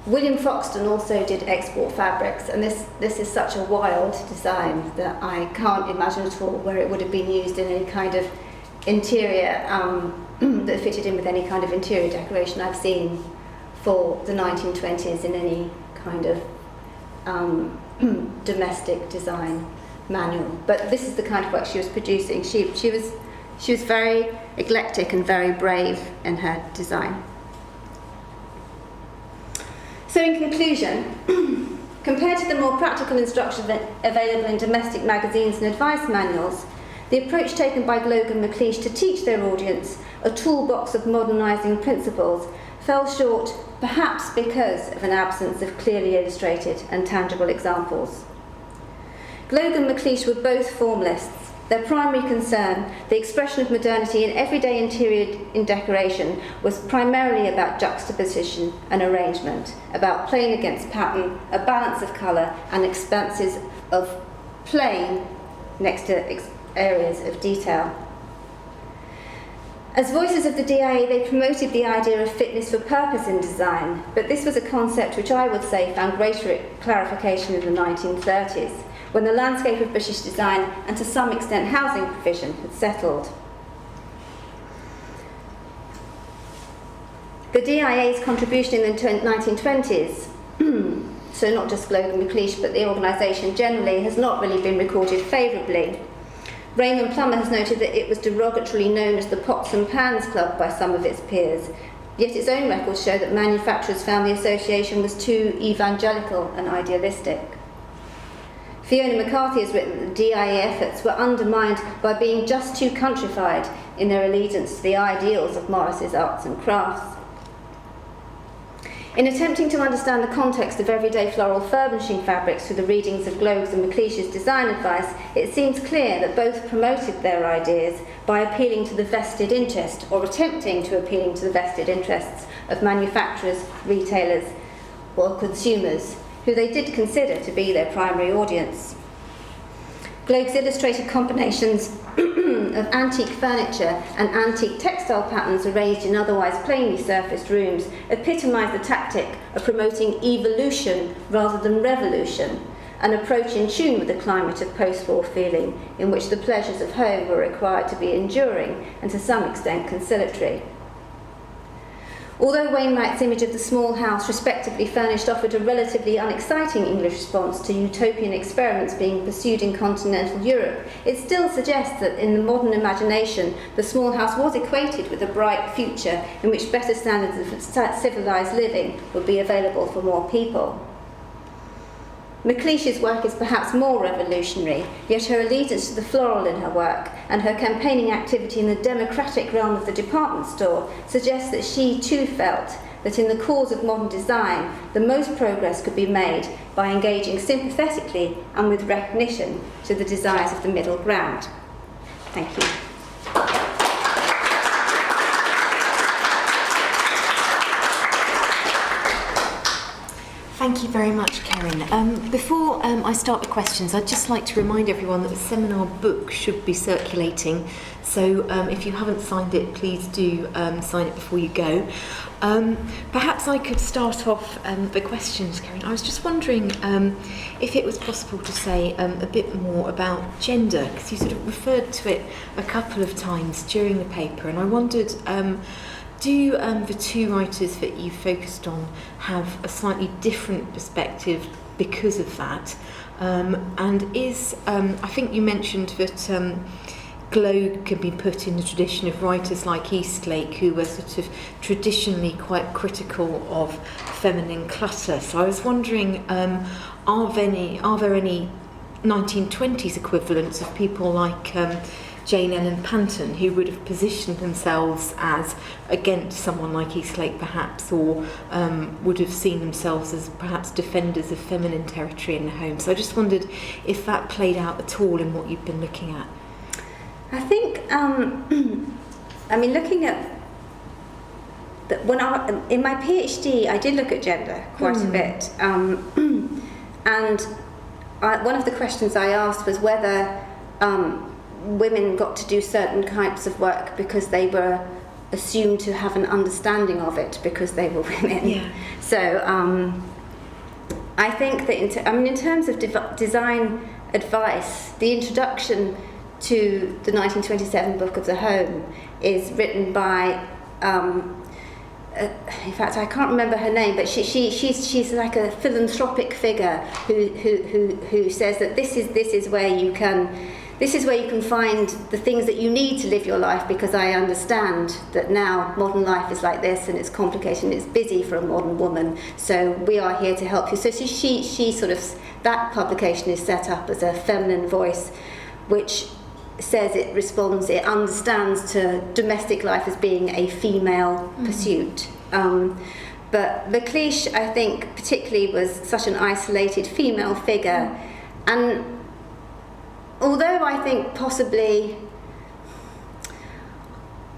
William Foxton also did export fabrics, and this is such a wild design that I can't imagine at all where it would have been used in any kind of interior that fitted in with any kind of interior decoration I've seen for the 1920s in any kind of domestic design manual. But this is the kind of work she was producing. She was very eclectic and very brave in her design. So in conclusion, compared to the more practical instruction available in domestic magazines and advice manuals, the approach taken by Gloag and McLeish to teach their audience a toolbox of modernising principles fell short, perhaps because of an absence of clearly illustrated and tangible examples. Gloag and McLeish were both formalists. Their primary concern, the expression of modernity in everyday interior in decoration, was primarily about juxtaposition and arrangement, about plain against pattern, a balance of colour, and expanses of plain next to areas of detail. As voices of the DIA, they promoted the idea of fitness for purpose in design, but this was a concept which I would say found greater clarification in the 1930s, when the landscape of British design and to some extent housing provision had settled. The DIA's contribution in the 1920s, so not just Gloag and McLeish but the organisation generally, has not really been recorded favourably. Raymond Plummer has noted that it was derogatorily known as the Pots and Pans Club by some of its peers, yet its own records show that manufacturers found the association was too evangelical and idealistic. Fiona McCarthy has written that the DIA efforts were undermined by being just too countrified in their allegiance to the ideals of Morris's arts and crafts. In attempting to understand the context of everyday floral furnishing fabrics through the readings of Gloag's and McLeish's design advice, it seems clear that both promoted their ideas by appealing to the vested interest, or attempting to appeal to the vested interests, of manufacturers, retailers, or consumers, who they did consider to be their primary audience. Gloag's illustrated combinations of antique furniture and antique textile patterns arranged in otherwise plainly surfaced rooms epitomise the tactic of promoting evolution rather than revolution, an approach in tune with the climate of post-war feeling in which the pleasures of home were required to be enduring and to some extent conciliatory. Although Wainwright's image of the small house respectably furnished offered a relatively unexciting English response to utopian experiments being pursued in continental Europe, it still suggests that in the modern imagination the small house was equated with a bright future in which better standards of civilised living would be available for more people. McLeish's work is perhaps more revolutionary, yet her allegiance to the floral in her work and her campaigning activity in the democratic realm of the department store suggests that she too felt that in the cause of modern design, the most progress could be made by engaging sympathetically and with recognition to the desires of the middle ground. Thank you. Thank you very much, Keren. Before I start the questions, I'd just like to remind everyone that the seminar book should be circulating. So if you haven't signed it, please do sign it before you go. Perhaps I could start off the questions, Keren. I was just wondering if it was possible to say a bit more about gender, because you sort of referred to it a couple of times during the paper, and I wondered, do the two writers that you focused on have a slightly different perspective because of that? And is, I think you mentioned that Glow can be put in the tradition of writers like Eastlake, who were sort of traditionally quite critical of feminine clutter. So I was wondering, are there any 1920s equivalents of people like Jane Ellen Panton, who would have positioned themselves as against someone like Eastlake perhaps, or would have seen themselves as perhaps defenders of feminine territory in the home? So I just wondered if that played out at all in what you've been looking at. I think, I mean, looking at in my PhD, I did look at gender quite a bit, and one of the questions I asked was whether women got to do certain types of work because they were assumed to have an understanding of it because they were women. Yeah. So I think that in terms of design advice, the introduction to the 1927 Book of the Home is written by in fact I can't remember her name, but she's like a philanthropic figure who says that this is where you can find the things that you need to live your life, because I understand that now modern life is like this and it's complicated and it's busy for a modern woman, so we are here to help you. So she sort of, that publication is set up as a feminine voice which says it understands to domestic life as being a female pursuit. But McLeish, I think, particularly was such an isolated female figure, and although I think possibly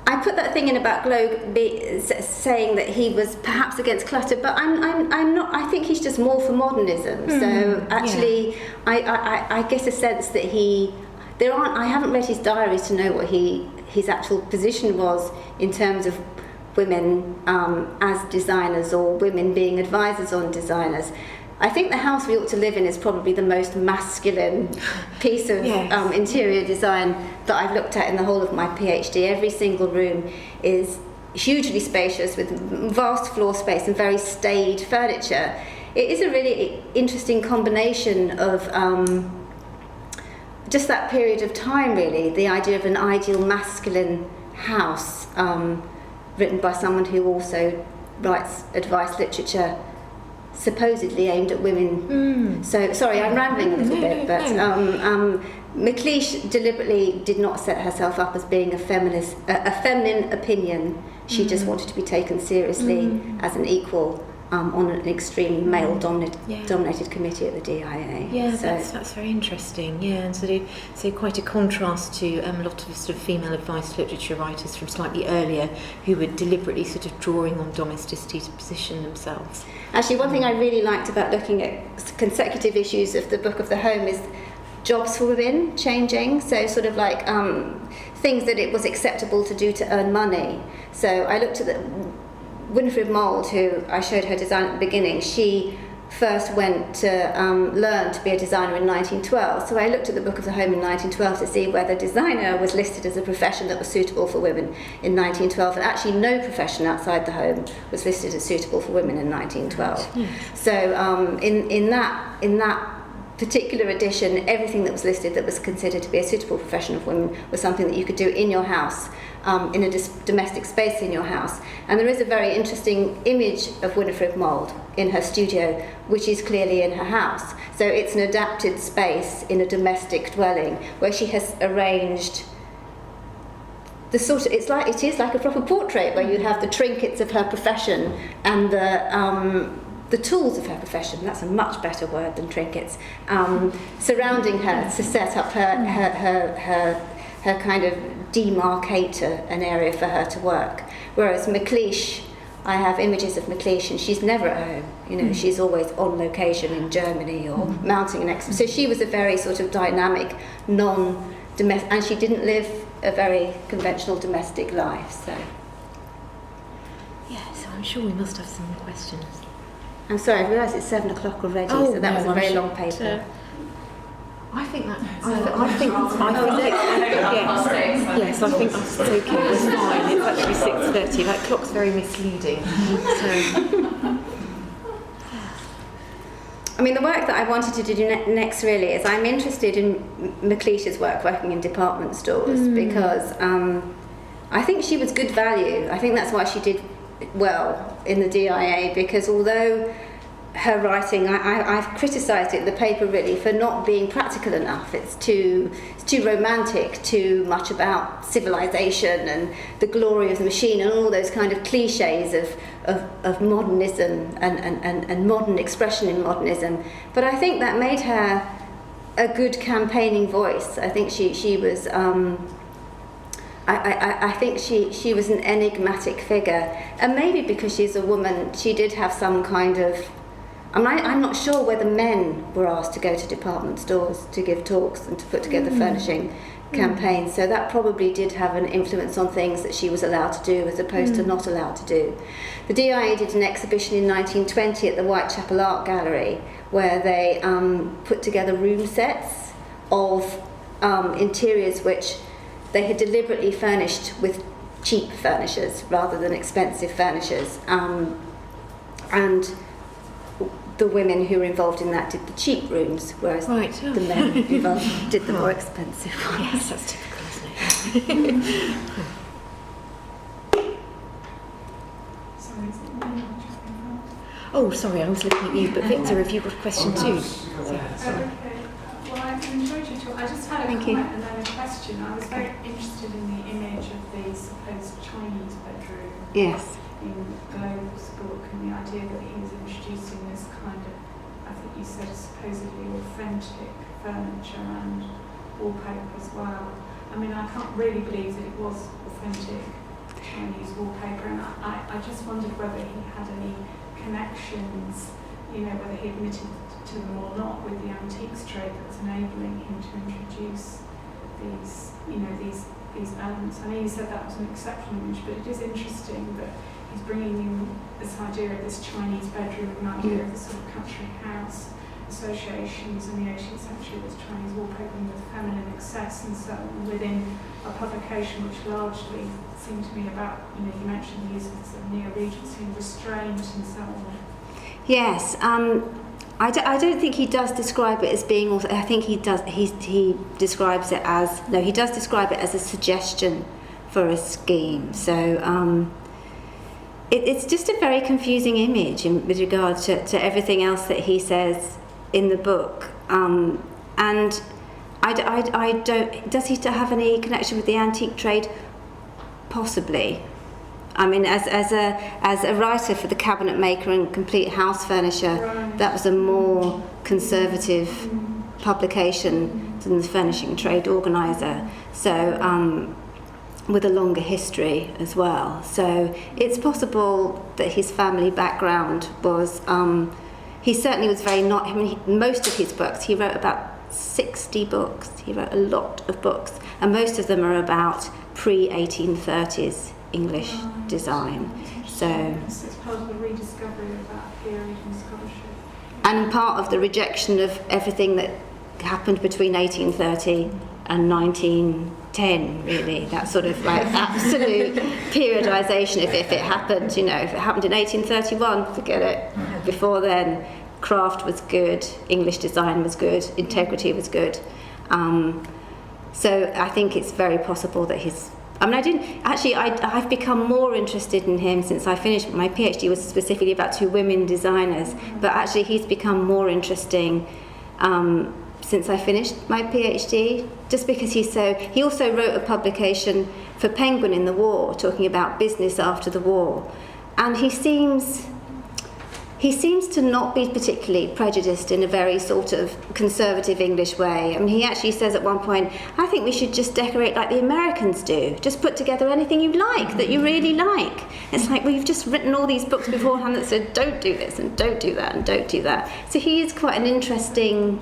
I put that thing in about Glow saying that he was perhaps against clutter, but I'm not. I think he's just more for modernism. So actually, yeah. I get a sense that I haven't read his diaries to know what his actual position was in terms of women as designers or women being advisors on designers. I think the house we ought to live in is probably the most masculine piece of interior design that I've looked at in the whole of my PhD. Every single room is hugely spacious with vast floor space and very staid furniture. It is a really interesting combination of just that period of time, really, the idea of an ideal masculine house, written by someone who also writes advice literature supposedly aimed at women. So, sorry, I'm rambling a little bit, but McLeish deliberately did not set herself up as being a feminine opinion. She just wanted to be taken seriously as an equal on an extremely male-dominated committee at the DIA. Yeah, so that's very interesting. Yeah, and so quite a contrast to a lot of sort of female advice literature writers from slightly earlier who were deliberately sort of drawing on domesticity to position themselves. Actually, one thing I really liked about looking at consecutive issues of the Book of the Home is jobs for women changing. So sort of like things that it was acceptable to do to earn money. So I looked at Winifred Mould, who I showed her design at the beginning. She first went to learn to be a designer in 1912. So I looked at the Book of the Home in 1912 to see whether designer was listed as a profession that was suitable for women in 1912, and actually no profession outside the home was listed as suitable for women in 1912. So in that particular edition, everything that was listed that was considered to be a suitable profession of women was something that you could do in your house, in a domestic space in your house. And there is a very interesting image of Winifred Mould in her studio, which is clearly in her house. So it's an adapted space in a domestic dwelling where she has arranged the sort of, it is like a proper portrait where you have the trinkets of her profession and the tools of her profession, that's a much better word than trinkets, surrounding her to set up her kind of demarcator, an area for her to work. Whereas McLeish, I have images of McLeish and she's never at home. You know, she's always on location in Germany or mounting an exhibition. So she was a very sort of dynamic, non-domestic, and she didn't live a very conventional domestic life. So, yeah, so I'm sure we must have some questions. I'm sorry, I realise it's 7 o'clock already, so that was a very long paper. I think that. Yes, I think that's okay. It's fine. It's actually 6:30. That clock's very misleading. So. I mean, the work that I wanted to do next really is I'm interested in McLeish's work working in department stores because I think she was good value. I think that's why she did well in the DIA, because although her writing, I've criticised it in the paper really for not being practical enough. It's too romantic, too much about civilization and the glory of the machine and all those kind of cliches of modernism and modern expression in modernism. But I think that made her a good campaigning voice. I think she was I think she was an enigmatic figure, and maybe because she's a woman, she did have some kind of. I'm not sure whether men were asked to go to department stores to give talks and to put together furnishing campaigns, so that probably did have an influence on things that she was allowed to do as opposed to not allowed to do. The DIA did an exhibition in 1920 at the Whitechapel Art Gallery where they put together room sets of interiors which they had deliberately furnished with cheap furnishers rather than expensive furnishers, and the women who were involved in that did the cheap rooms, whereas the men involved did the more expensive ones. Yes, that's typical, isn't it? Oh, sorry, I was looking at you, but Victor, have you got a question too? Okay. Well, I've enjoyed your talk. I just had a comment and then a question. I was very interested in the image of the supposed Chinese bedroom. Yes. In Globe's book, and the idea that he was introducing this kind of, I think you said supposedly authentic furniture and wallpaper as well. I mean, I can't really believe that it was authentic Chinese wallpaper, and I just wondered whether he had any connections, you know, whether he admitted to them or not with the antiques trade that was enabling him to introduce these, you know, these elements. I know you said that was an exceptional image, but it is interesting that he's bringing in this idea of this Chinese bedroom, an idea of the sort of country house associations in the 18th century with Chinese wallpapering with feminine excess and so on within a publication which largely seemed to me about, you know, you mentioned the use of sort of neo-regency and restraint and so on. Yes, I don't think he does describe it as being. I think he does. He describes it as he does describe it as a suggestion for a scheme. So it's just a very confusing image with regard to everything else that he says in the book. And I don't. Does he have any connection with the antique trade? Possibly. I mean, as a writer for the Cabinet Maker and Complete House Furnisher, that was a more conservative publication than the Furnishing Trade Organiser. So, with a longer history as well. So it's possible that his family background was. He certainly was very not. I mean, most of his books, he wrote about 60 books. He wrote a lot of books, and most of them are about pre-1830s. English design. So it's part of the rediscovery of that period in scholarship. and part of the rejection of everything that happened between 1830 and 1910, really, that sort of like absolute periodisation. If it happened, if it happened in 1831, forget it. Before then, craft was good, English design was good, integrity was good. So I think it's very possible that I've become more interested in him since I finished. My PhD was specifically about 2 women designers, but actually he's become more interesting since I finished my PhD, just because he also wrote a publication for Penguin in the war, talking about business after the war, and he seems to not be particularly prejudiced in a very sort of conservative English way. I mean, he actually says at one point, I think we should just decorate like the Americans do. Just put together anything you like, that you really like. It's like, well, you've just written all these books beforehand that said, don't do this and don't do that and don't do that. So he is quite an interesting,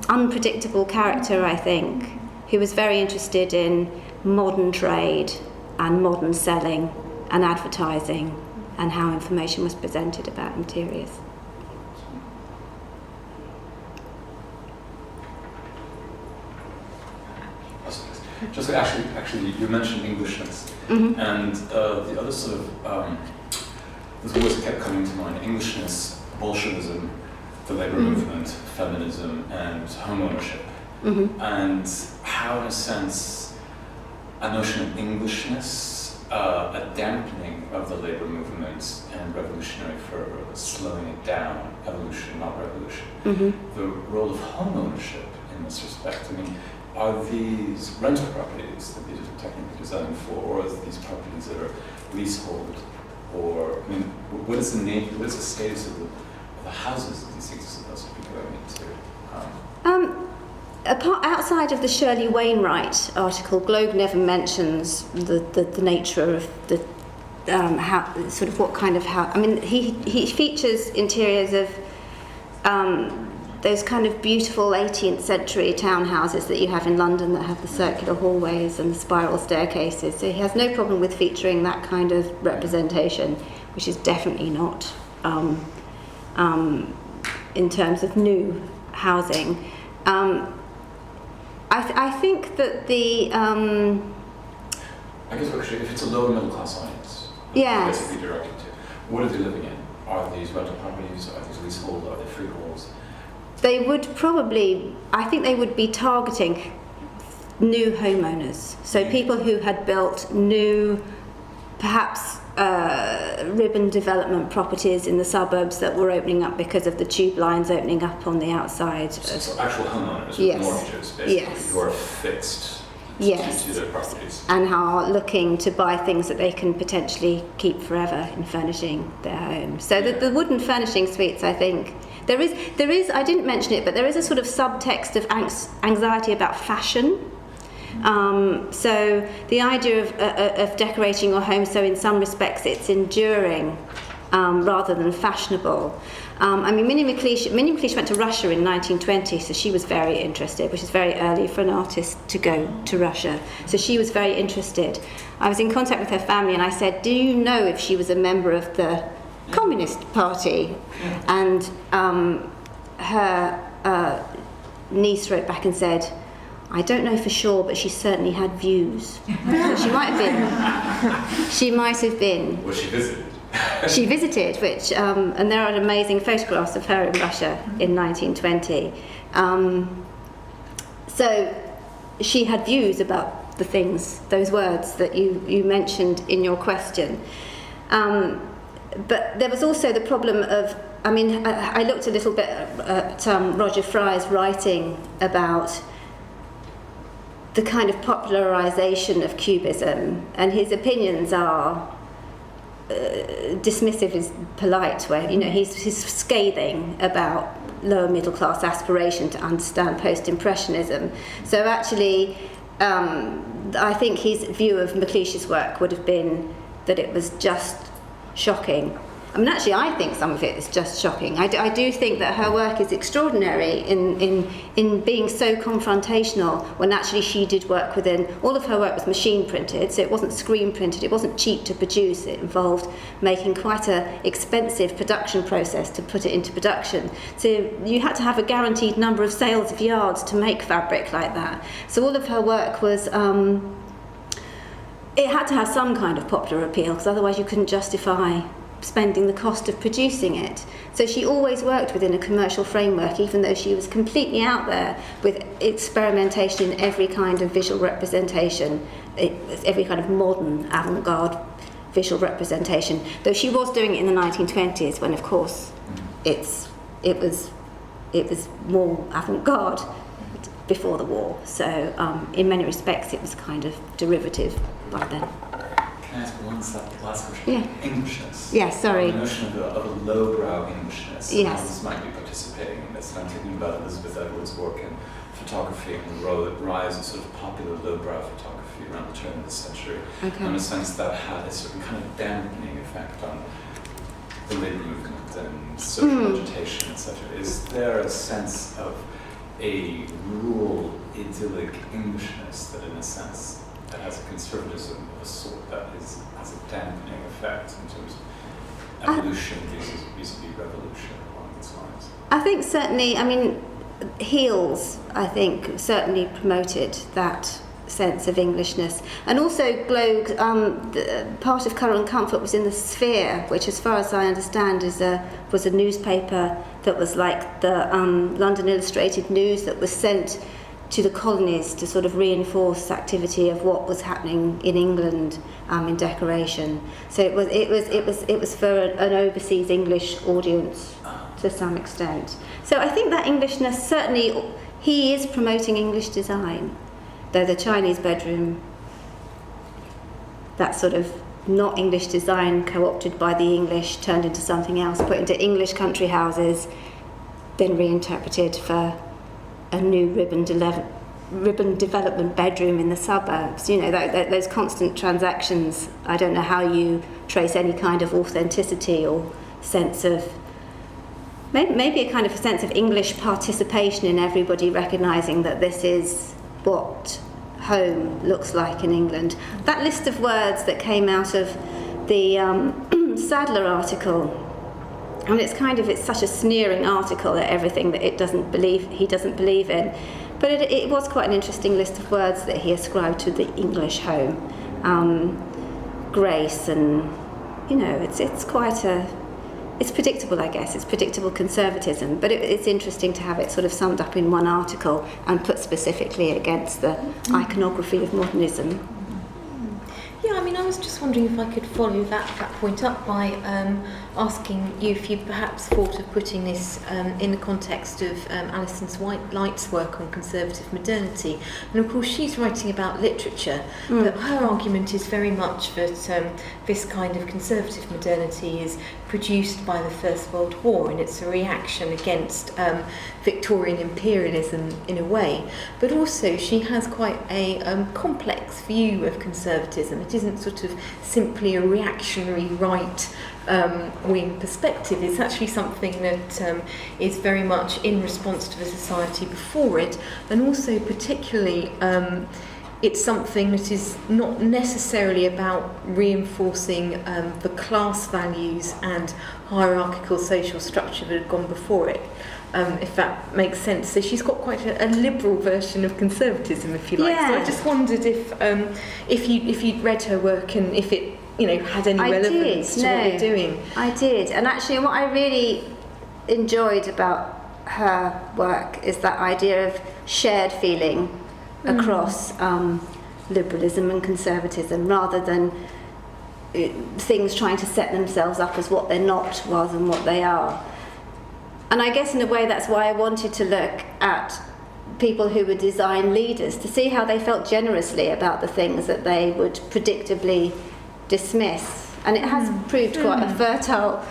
unpredictable character, I think, who was very interested in modern trade and modern selling and advertising, and how information was presented about interiors. Just actually, you mentioned Englishness, and the other sort of there's always kept coming to mind: Englishness, Bolshevism, the labour movement, feminism, and home ownership, and how, in a sense, a notion of Englishness. A dampening of the labour movement and revolutionary fervour, slowing it down, evolution, not revolution. The role of home ownership in this respect, I mean, are these rental properties that these are technically designed for, or are these properties that are leasehold, or, I mean, what is the status of the houses that these things are supposed to be going into? Outside of the Shirley Wainwright article, Globe never mentions the nature of the how, sort of what kind of house. I mean, he features interiors of those kind of beautiful 18th century townhouses that you have in London that have the circular hallways and the spiral staircases. So he has no problem with featuring that kind of representation, which is definitely not in terms of new housing. I think that the... I guess actually, if it's a lower middle class audience, yes, basically directed to, what are they living in? Are these rental properties? Are these leasehold? Are they freeholds? They would probably, I think they would be targeting new homeowners. So people who had built new, perhaps ribbon development properties in the suburbs that were opening up because of the tube lines opening up on the outside. So actual homeowners yes, with mortgages, basically, yes, who are fixed yes, to their properties. And are looking to buy things that they can potentially keep forever in furnishing their home. So the wooden furnishing suites, I think, there is, I didn't mention it, but there is a sort of subtext of anxiety about fashion. So the idea of decorating your home so in some respects it's enduring rather than fashionable. I mean, Minnie McLeish went to Russia in 1920, so she was very interested, which is very early for an artist to go to Russia. So she was very interested. I was in contact with her family and I said, do you know if she was a member of the Communist Party? And her niece wrote back and said, I don't know for sure, but she certainly had views. So she might have been. Was she visited? She visited, which, and there are amazing photographs of her in Russia in 1920. So she had views about the things, those words that you mentioned in your question. But there was also the problem of, I mean, I looked a little bit at Roger Fry's writing about the kind of popularisation of Cubism, and his opinions are dismissive is polite, where he's scathing about lower middle class aspiration to understand post-impressionism. So actually I think his view of McLeish's work would have been that it was just shocking, I mean, actually, I think some of it is just shocking. I do think that her work is extraordinary in being so confrontational, when actually she did work within, all of her work was machine printed, so it wasn't screen printed, it wasn't cheap to produce, it involved making quite an expensive production process to put it into production. So you had to have a guaranteed number of sales of yards to make fabric like that. So all of her work was, it had to have some kind of popular appeal, because otherwise you couldn't justify spending the cost of producing it. So she always worked within a commercial framework, even though she was completely out there with experimentation in every kind of visual representation, every kind of modern avant-garde visual representation. Though she was doing it in the 1920s, when of course it was more avant-garde before the war. So in many respects it was kind of derivative by then. Can I ask one last question? Yeah. Englishness. Yeah, sorry. The notion of a lowbrow Englishness. Yes. How this might be participating in this. And I'm thinking about Elizabeth Edwards' work in photography and the rise of sort of popular lowbrow photography around the turn of the century. Okay. In a sense that had a certain kind of dampening effect on the labour movement and social agitation, etc. Is there a sense of a rural, idyllic Englishness that, in a sense, that has a conservatism of a sort that has a dampening effect in terms of evolution vis-a-vis revolution along these lines? I think certainly, I mean, Heels, I think, certainly promoted that sense of Englishness. And also Glogue, part of Current Comfort was in the Sphere, which as far as I understand was a newspaper that was like the London Illustrated News that was sent to the colonies to sort of reinforce activity of what was happening in England in decoration. So it was for an overseas English audience to some extent. So I think that Englishness, certainly he is promoting English design, though the Chinese bedroom, that sort of not English design co-opted by the English, turned into something else, put into English country houses, then reinterpreted for a new ribbon development bedroom in the suburbs. You know, those constant transactions. I don't know how you trace any kind of authenticity or sense of, maybe a kind of a sense of English participation in everybody recognising that this is what home looks like in England. That list of words that came out of the Sadler article, I mean, it's such a sneering article at everything that he doesn't believe in. But it was quite an interesting list of words that he ascribed to the English home. Grace and, you know, it's predictable, I guess. It's predictable conservatism. But it's interesting to have it sort of summed up in one article and put specifically against the iconography of modernism. Yeah, I mean, I was just wondering if I could follow that point up by asking you if you perhaps thought of putting this in the context of Alison Light's work on conservative modernity. And of course, she's writing about literature, but her argument is very much that this kind of conservative modernity is produced by the First World War, and it's a reaction against Victorian imperialism in a way. But also, she has quite a complex view of conservatism. It isn't sort of simply a reactionary right-wing perspective. It's actually something that is very much in response to the society before it, and also particularly it's something that is not necessarily about reinforcing the class values and hierarchical social structure that had gone before it, if that makes sense. So she's got quite a liberal version of conservatism, if you like. Yeah. So I just wondered if you'd read her work and if it, you know, had any relevance to what you're doing. I did, and actually what I really enjoyed about her work is that idea of shared feeling across liberalism and conservatism, rather than things trying to set themselves up as what they're not rather than what they are. And I guess in a way that's why I wanted to look at people who were design leaders, to see how they felt generously about the things that they would predictably dismiss. And it has proved quite a fertile,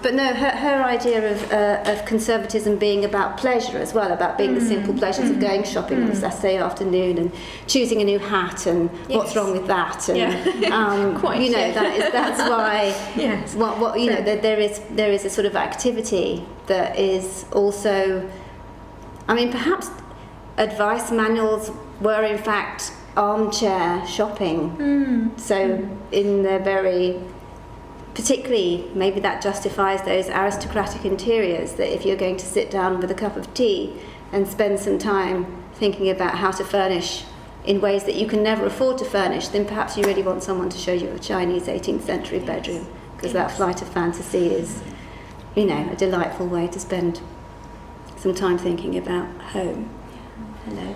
but no, her idea of conservatism being about pleasure as well, about being the simple pleasures of going shopping on a Saturday afternoon and choosing a new hat and what's wrong with that, and you know, that's why what you know, there is a sort of activity that is also, I mean, perhaps advice manuals were in fact armchair shopping. So in their very, particularly, maybe that justifies those aristocratic interiors, that if you're going to sit down with a cup of tea and spend some time thinking about how to furnish in ways that you can never afford to furnish, then perhaps you really want someone to show you a Chinese 18th century bedroom, because that flight of fantasy is, you know, a delightful way to spend some time thinking about home. Hello.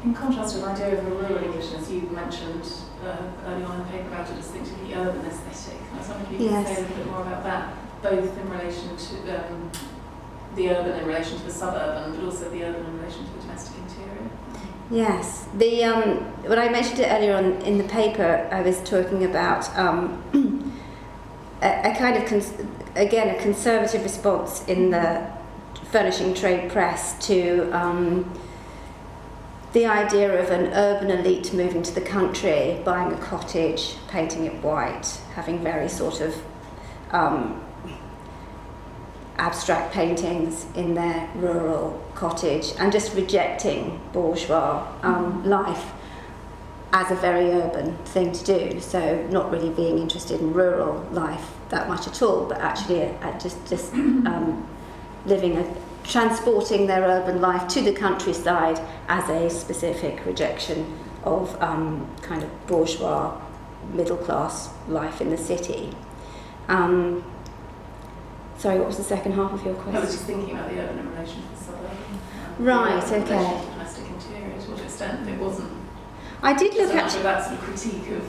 In contrast to an idea of a rural Englishness, you mentioned earlier on in the paper about a distinctively urban aesthetic. I was wondering if you could say a little bit more about that, both in relation to the urban in relation to the suburban, but also the urban in relation to the domestic interior. Yes, when I mentioned it earlier on in the paper, I was talking about a kind of, a conservative response in the furnishing trade press to the idea of an urban elite moving to the country, buying a cottage, painting it white, having very sort of abstract paintings in their rural cottage, and just rejecting bourgeois life as a very urban thing to do. So not really being interested in rural life that much at all, but actually just transporting their urban life to the countryside as a specific rejection of kind of bourgeois middle class life in the city. Sorry, what was the second half of your question? I was just thinking about the urban in relation to the suburban. Right, the okay. relation to domestic interior, to what extent it wasn't. I did look so at much of that sort of critique of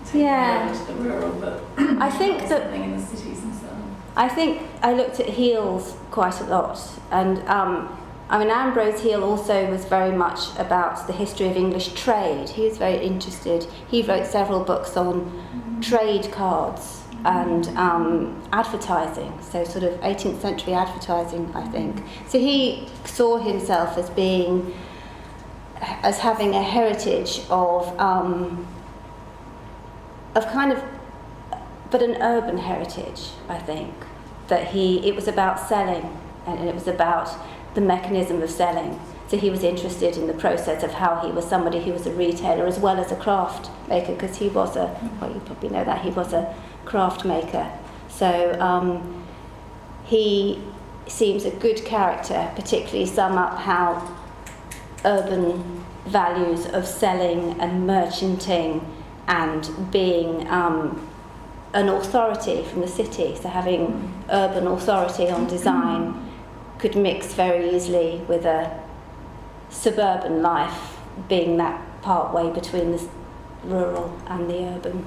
taking urban to the rural, but I think that something in the cities themselves. I think I looked at Heal's quite a lot, and I mean, Ambrose Heal also was very much about the history of English trade. He was very interested. He wrote several books on trade cards and advertising, so sort of 18th century advertising, I think. So he saw himself as having a heritage of kind of, but an urban heritage, I think. That it was about selling, and it was about the mechanism of selling. So he was interested in the process of how he was somebody who was a retailer as well as a craft maker, because he was well, you probably know that, he was a craft maker. So he seems a good character, particularly sum up how urban values of selling and merchanting and being an authority from the city, so having urban authority on design could mix very easily with a suburban life, being that part way between the rural and the urban.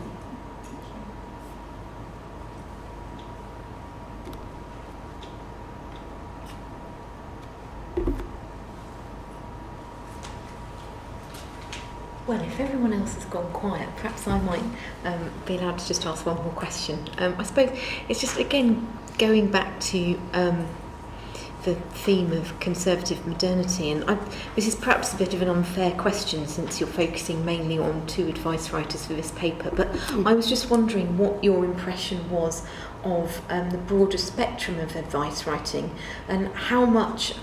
Well, if everyone else has gone quiet, perhaps I might be allowed to just ask one more question. I suppose it's just, again, going back to the theme of conservative modernity, and this is perhaps a bit of an unfair question since you're focusing mainly on two advice writers for this paper, but I was just wondering what your impression was of the broader spectrum of advice writing, and how much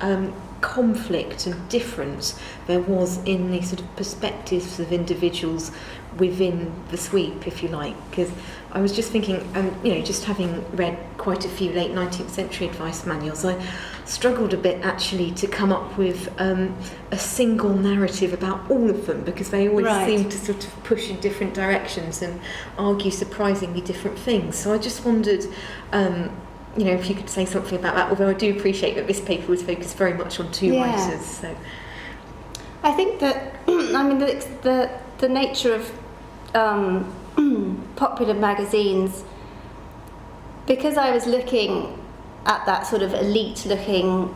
conflict and difference there was in the sort of perspectives of individuals within the sweep, if you like. Because I was just thinking, just having read quite a few late 19th century advice manuals, I struggled a bit actually to come up with a single narrative about all of them, because they always seem to sort of push in different directions and argue surprisingly different things. So I just wondered if you could say something about that, although I do appreciate that this paper was focused very much on two writers. So I think that, the nature of popular magazines, because I was looking at that sort of elite-looking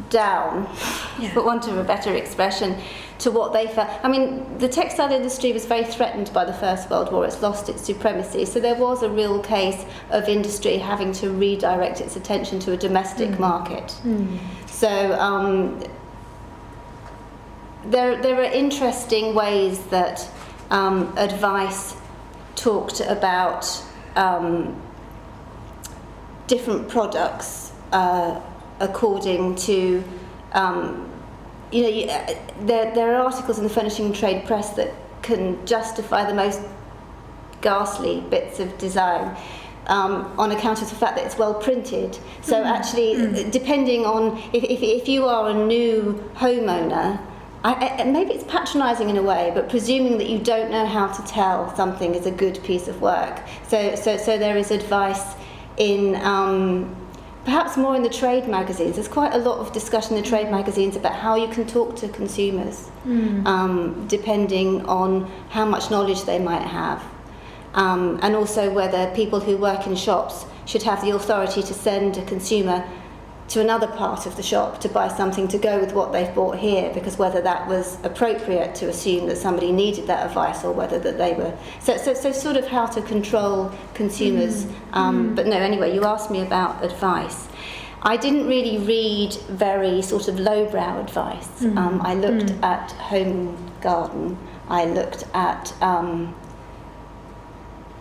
down, for want of a better expression, to what they felt. I mean, the textile industry was very threatened by the First World War. It's lost its supremacy. So there was a real case of industry having to redirect its attention to a domestic market. So there are interesting ways that advice talked about different products according to, there are articles in the furnishing trade press that can justify the most ghastly bits of design on account of the fact that it's well printed. So actually, depending on, if you are a new homeowner, maybe it's patronising in a way, but presuming that you don't know how to tell something is a good piece of work. So there is advice in, perhaps more in the trade magazines. There's quite a lot of discussion in the trade magazines about how you can talk to consumers, depending on how much knowledge they might have. And also whether people who work in shops should have the authority to send a consumer to another part of the shop to buy something to go with what they've bought here, because whether that was appropriate to assume that somebody needed that advice or whether that they were... So sort of how to control consumers. But no, anyway, you asked me about advice. I didn't really read very sort of lowbrow advice. I looked at Home and Garden. I looked at...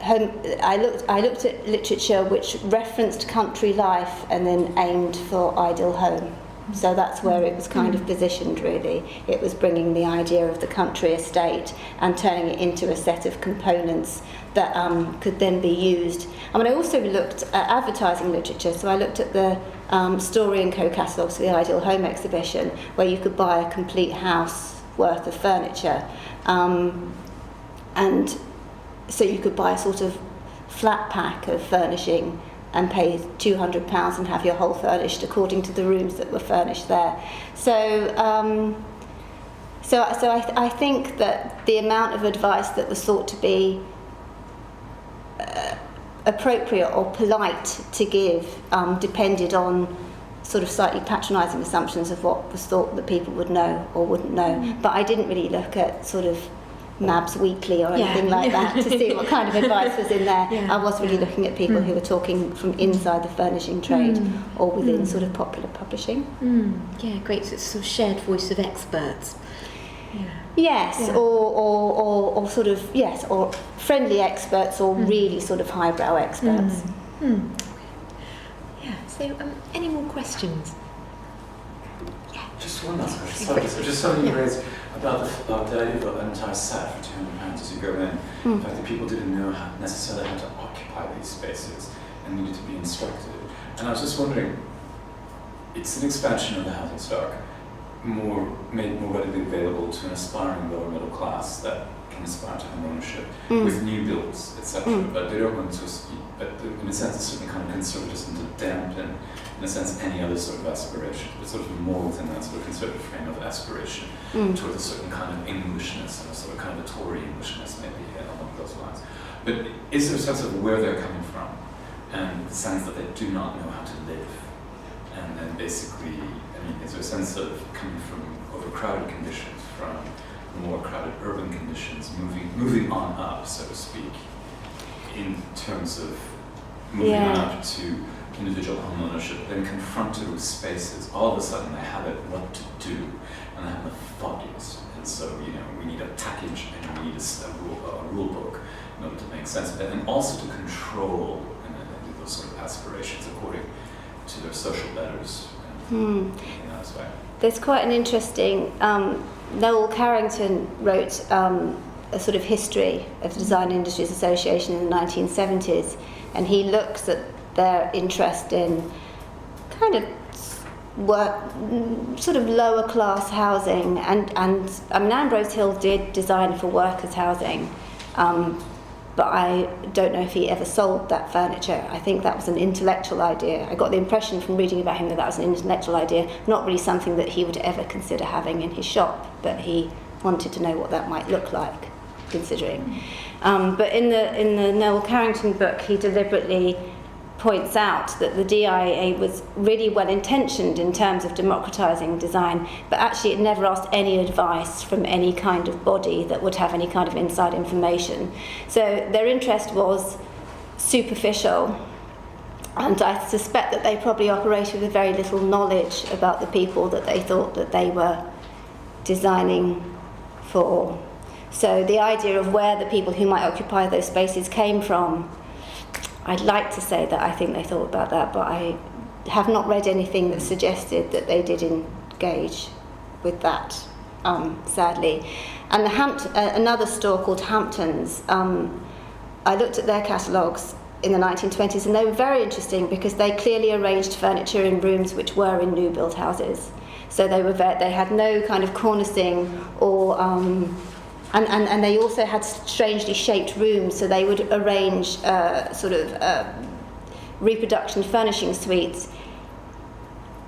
I looked at literature which referenced country life and then aimed for ideal home. So that's where it was kind of positioned, really. It was bringing the idea of the country estate and turning it into a set of components that could then be used. I mean, I also looked at advertising literature. So I looked at the Story & Co catalogues for the Ideal Home exhibition, where you could buy a complete house worth of furniture. And so you could buy a sort of flat pack of furnishing and pay £200 and have your whole furnished according to the rooms that were furnished there. So I think that the amount of advice that was thought to be appropriate or polite to give depended on sort of slightly patronising assumptions of what was thought that people would know or wouldn't know. But I didn't really look at sort of Mab's Weekly or anything like that to see what kind of advice was in there. I was really looking at people who were talking from inside the furnishing trade or within sort of popular publishing. Yeah, great. So it's a sort of shared voice of experts. Yes, or sort of, yes, or friendly experts or really sort of highbrow experts. Yeah, so any more questions? Just one last question. Sorry, so just something you raised about the idea of an entire set for £200 as you go in. In fact, that people didn't know necessarily how to occupy these spaces and needed to be instructed. And I was just wondering, it's an expansion of the housing stock, made more readily available to an aspiring lower middle class that can aspire to home ownership with new builds, etc. But they don't want to, but in a sense, a certain kind of conservatism to dampen, in a sense, any other sort of aspiration. It's sort of more within that sort of conservative frame of aspiration towards a certain kind of Englishness and a sort of kind of a Tory Englishness, maybe along those lines. But is there a sense of where they're coming from and the sense that they do not know how to live? And then basically, I mean, is there a sense of coming from overcrowded conditions, from more crowded urban conditions, moving on up, so to speak, in terms of moving on up to individual home ownership, then confronted with spaces, all of a sudden they have it what to do, and they have the foggiest. And so, we need a package and we need a rule book in order to make sense of it, and also to control and those sort of aspirations according to their social betters. In that way. There's quite an interesting, Noel Carrington wrote a sort of history of the Design Industries Association in the 1970s, and he looks at their interest in kind of sort of lower class housing, and I mean, Ambrose Hill did design for workers' housing, but I don't know if he ever sold that furniture. I think that was an intellectual idea. I got the impression from reading about him that was an intellectual idea, not really something that he would ever consider having in his shop, but he wanted to know what that might look like, considering. But in the Noel Carrington book, he deliberately points out that the DIA was really well intentioned in terms of democratising design, but actually it never asked any advice from any kind of body that would have any kind of inside information. So their interest was superficial, and I suspect that they probably operated with very little knowledge about the people that they thought that they were designing for. So the idea of where the people who might occupy those spaces came from, I'd like to say that I think they thought about that, but I have not read anything that suggested that they did engage with that, sadly. And another store called Hampton's, I looked at their catalogues in the 1920s, and they were very interesting because they clearly arranged furniture in rooms which were in new built houses. So they had no kind of cornicing or and they also had strangely shaped rooms, so they would arrange reproduction furnishing suites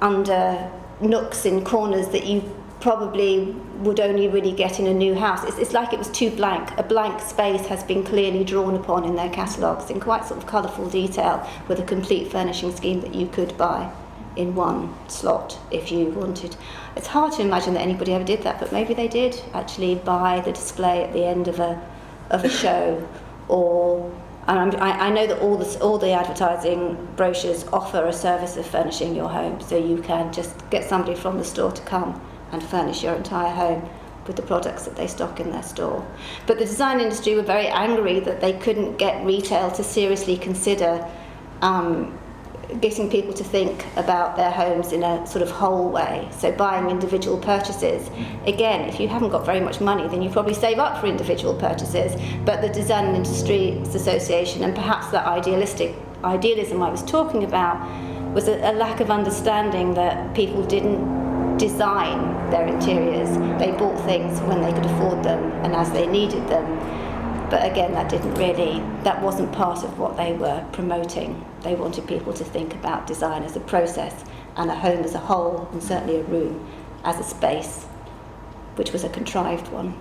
under nooks in corners that you probably would only really get in a new house. It's like it was too blank. A blank space has been clearly drawn upon in their catalogues in quite sort of colourful detail, with a complete furnishing scheme that you could buy in one slot if you wanted. It's hard to imagine that anybody ever did that, but maybe they did actually buy the display at the end of a show, or I know that all the advertising brochures offer a service of furnishing your home, so you can just get somebody from the store to come and furnish your entire home with the products that they stock in their store. But the design industry were very angry that they couldn't get retail to seriously consider getting people to think about their homes in a sort of whole way. So buying individual purchases. Again, if you haven't got very much money, then you probably save up for individual purchases. But the Design Industries Association, and perhaps that idealism I was talking about, was a lack of understanding that people didn't design their interiors. They bought things when they could afford them and as they needed them. But again, that wasn't part of what they were promoting. They wanted people to think about design as a process, and a home as a whole, and certainly a room as a space, which was a contrived one.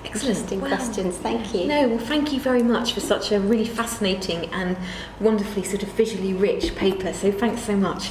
Excellent. Interesting questions, thank you. No, well, thank you very much for such a really fascinating and wonderfully sort of visually rich paper, so thanks so much.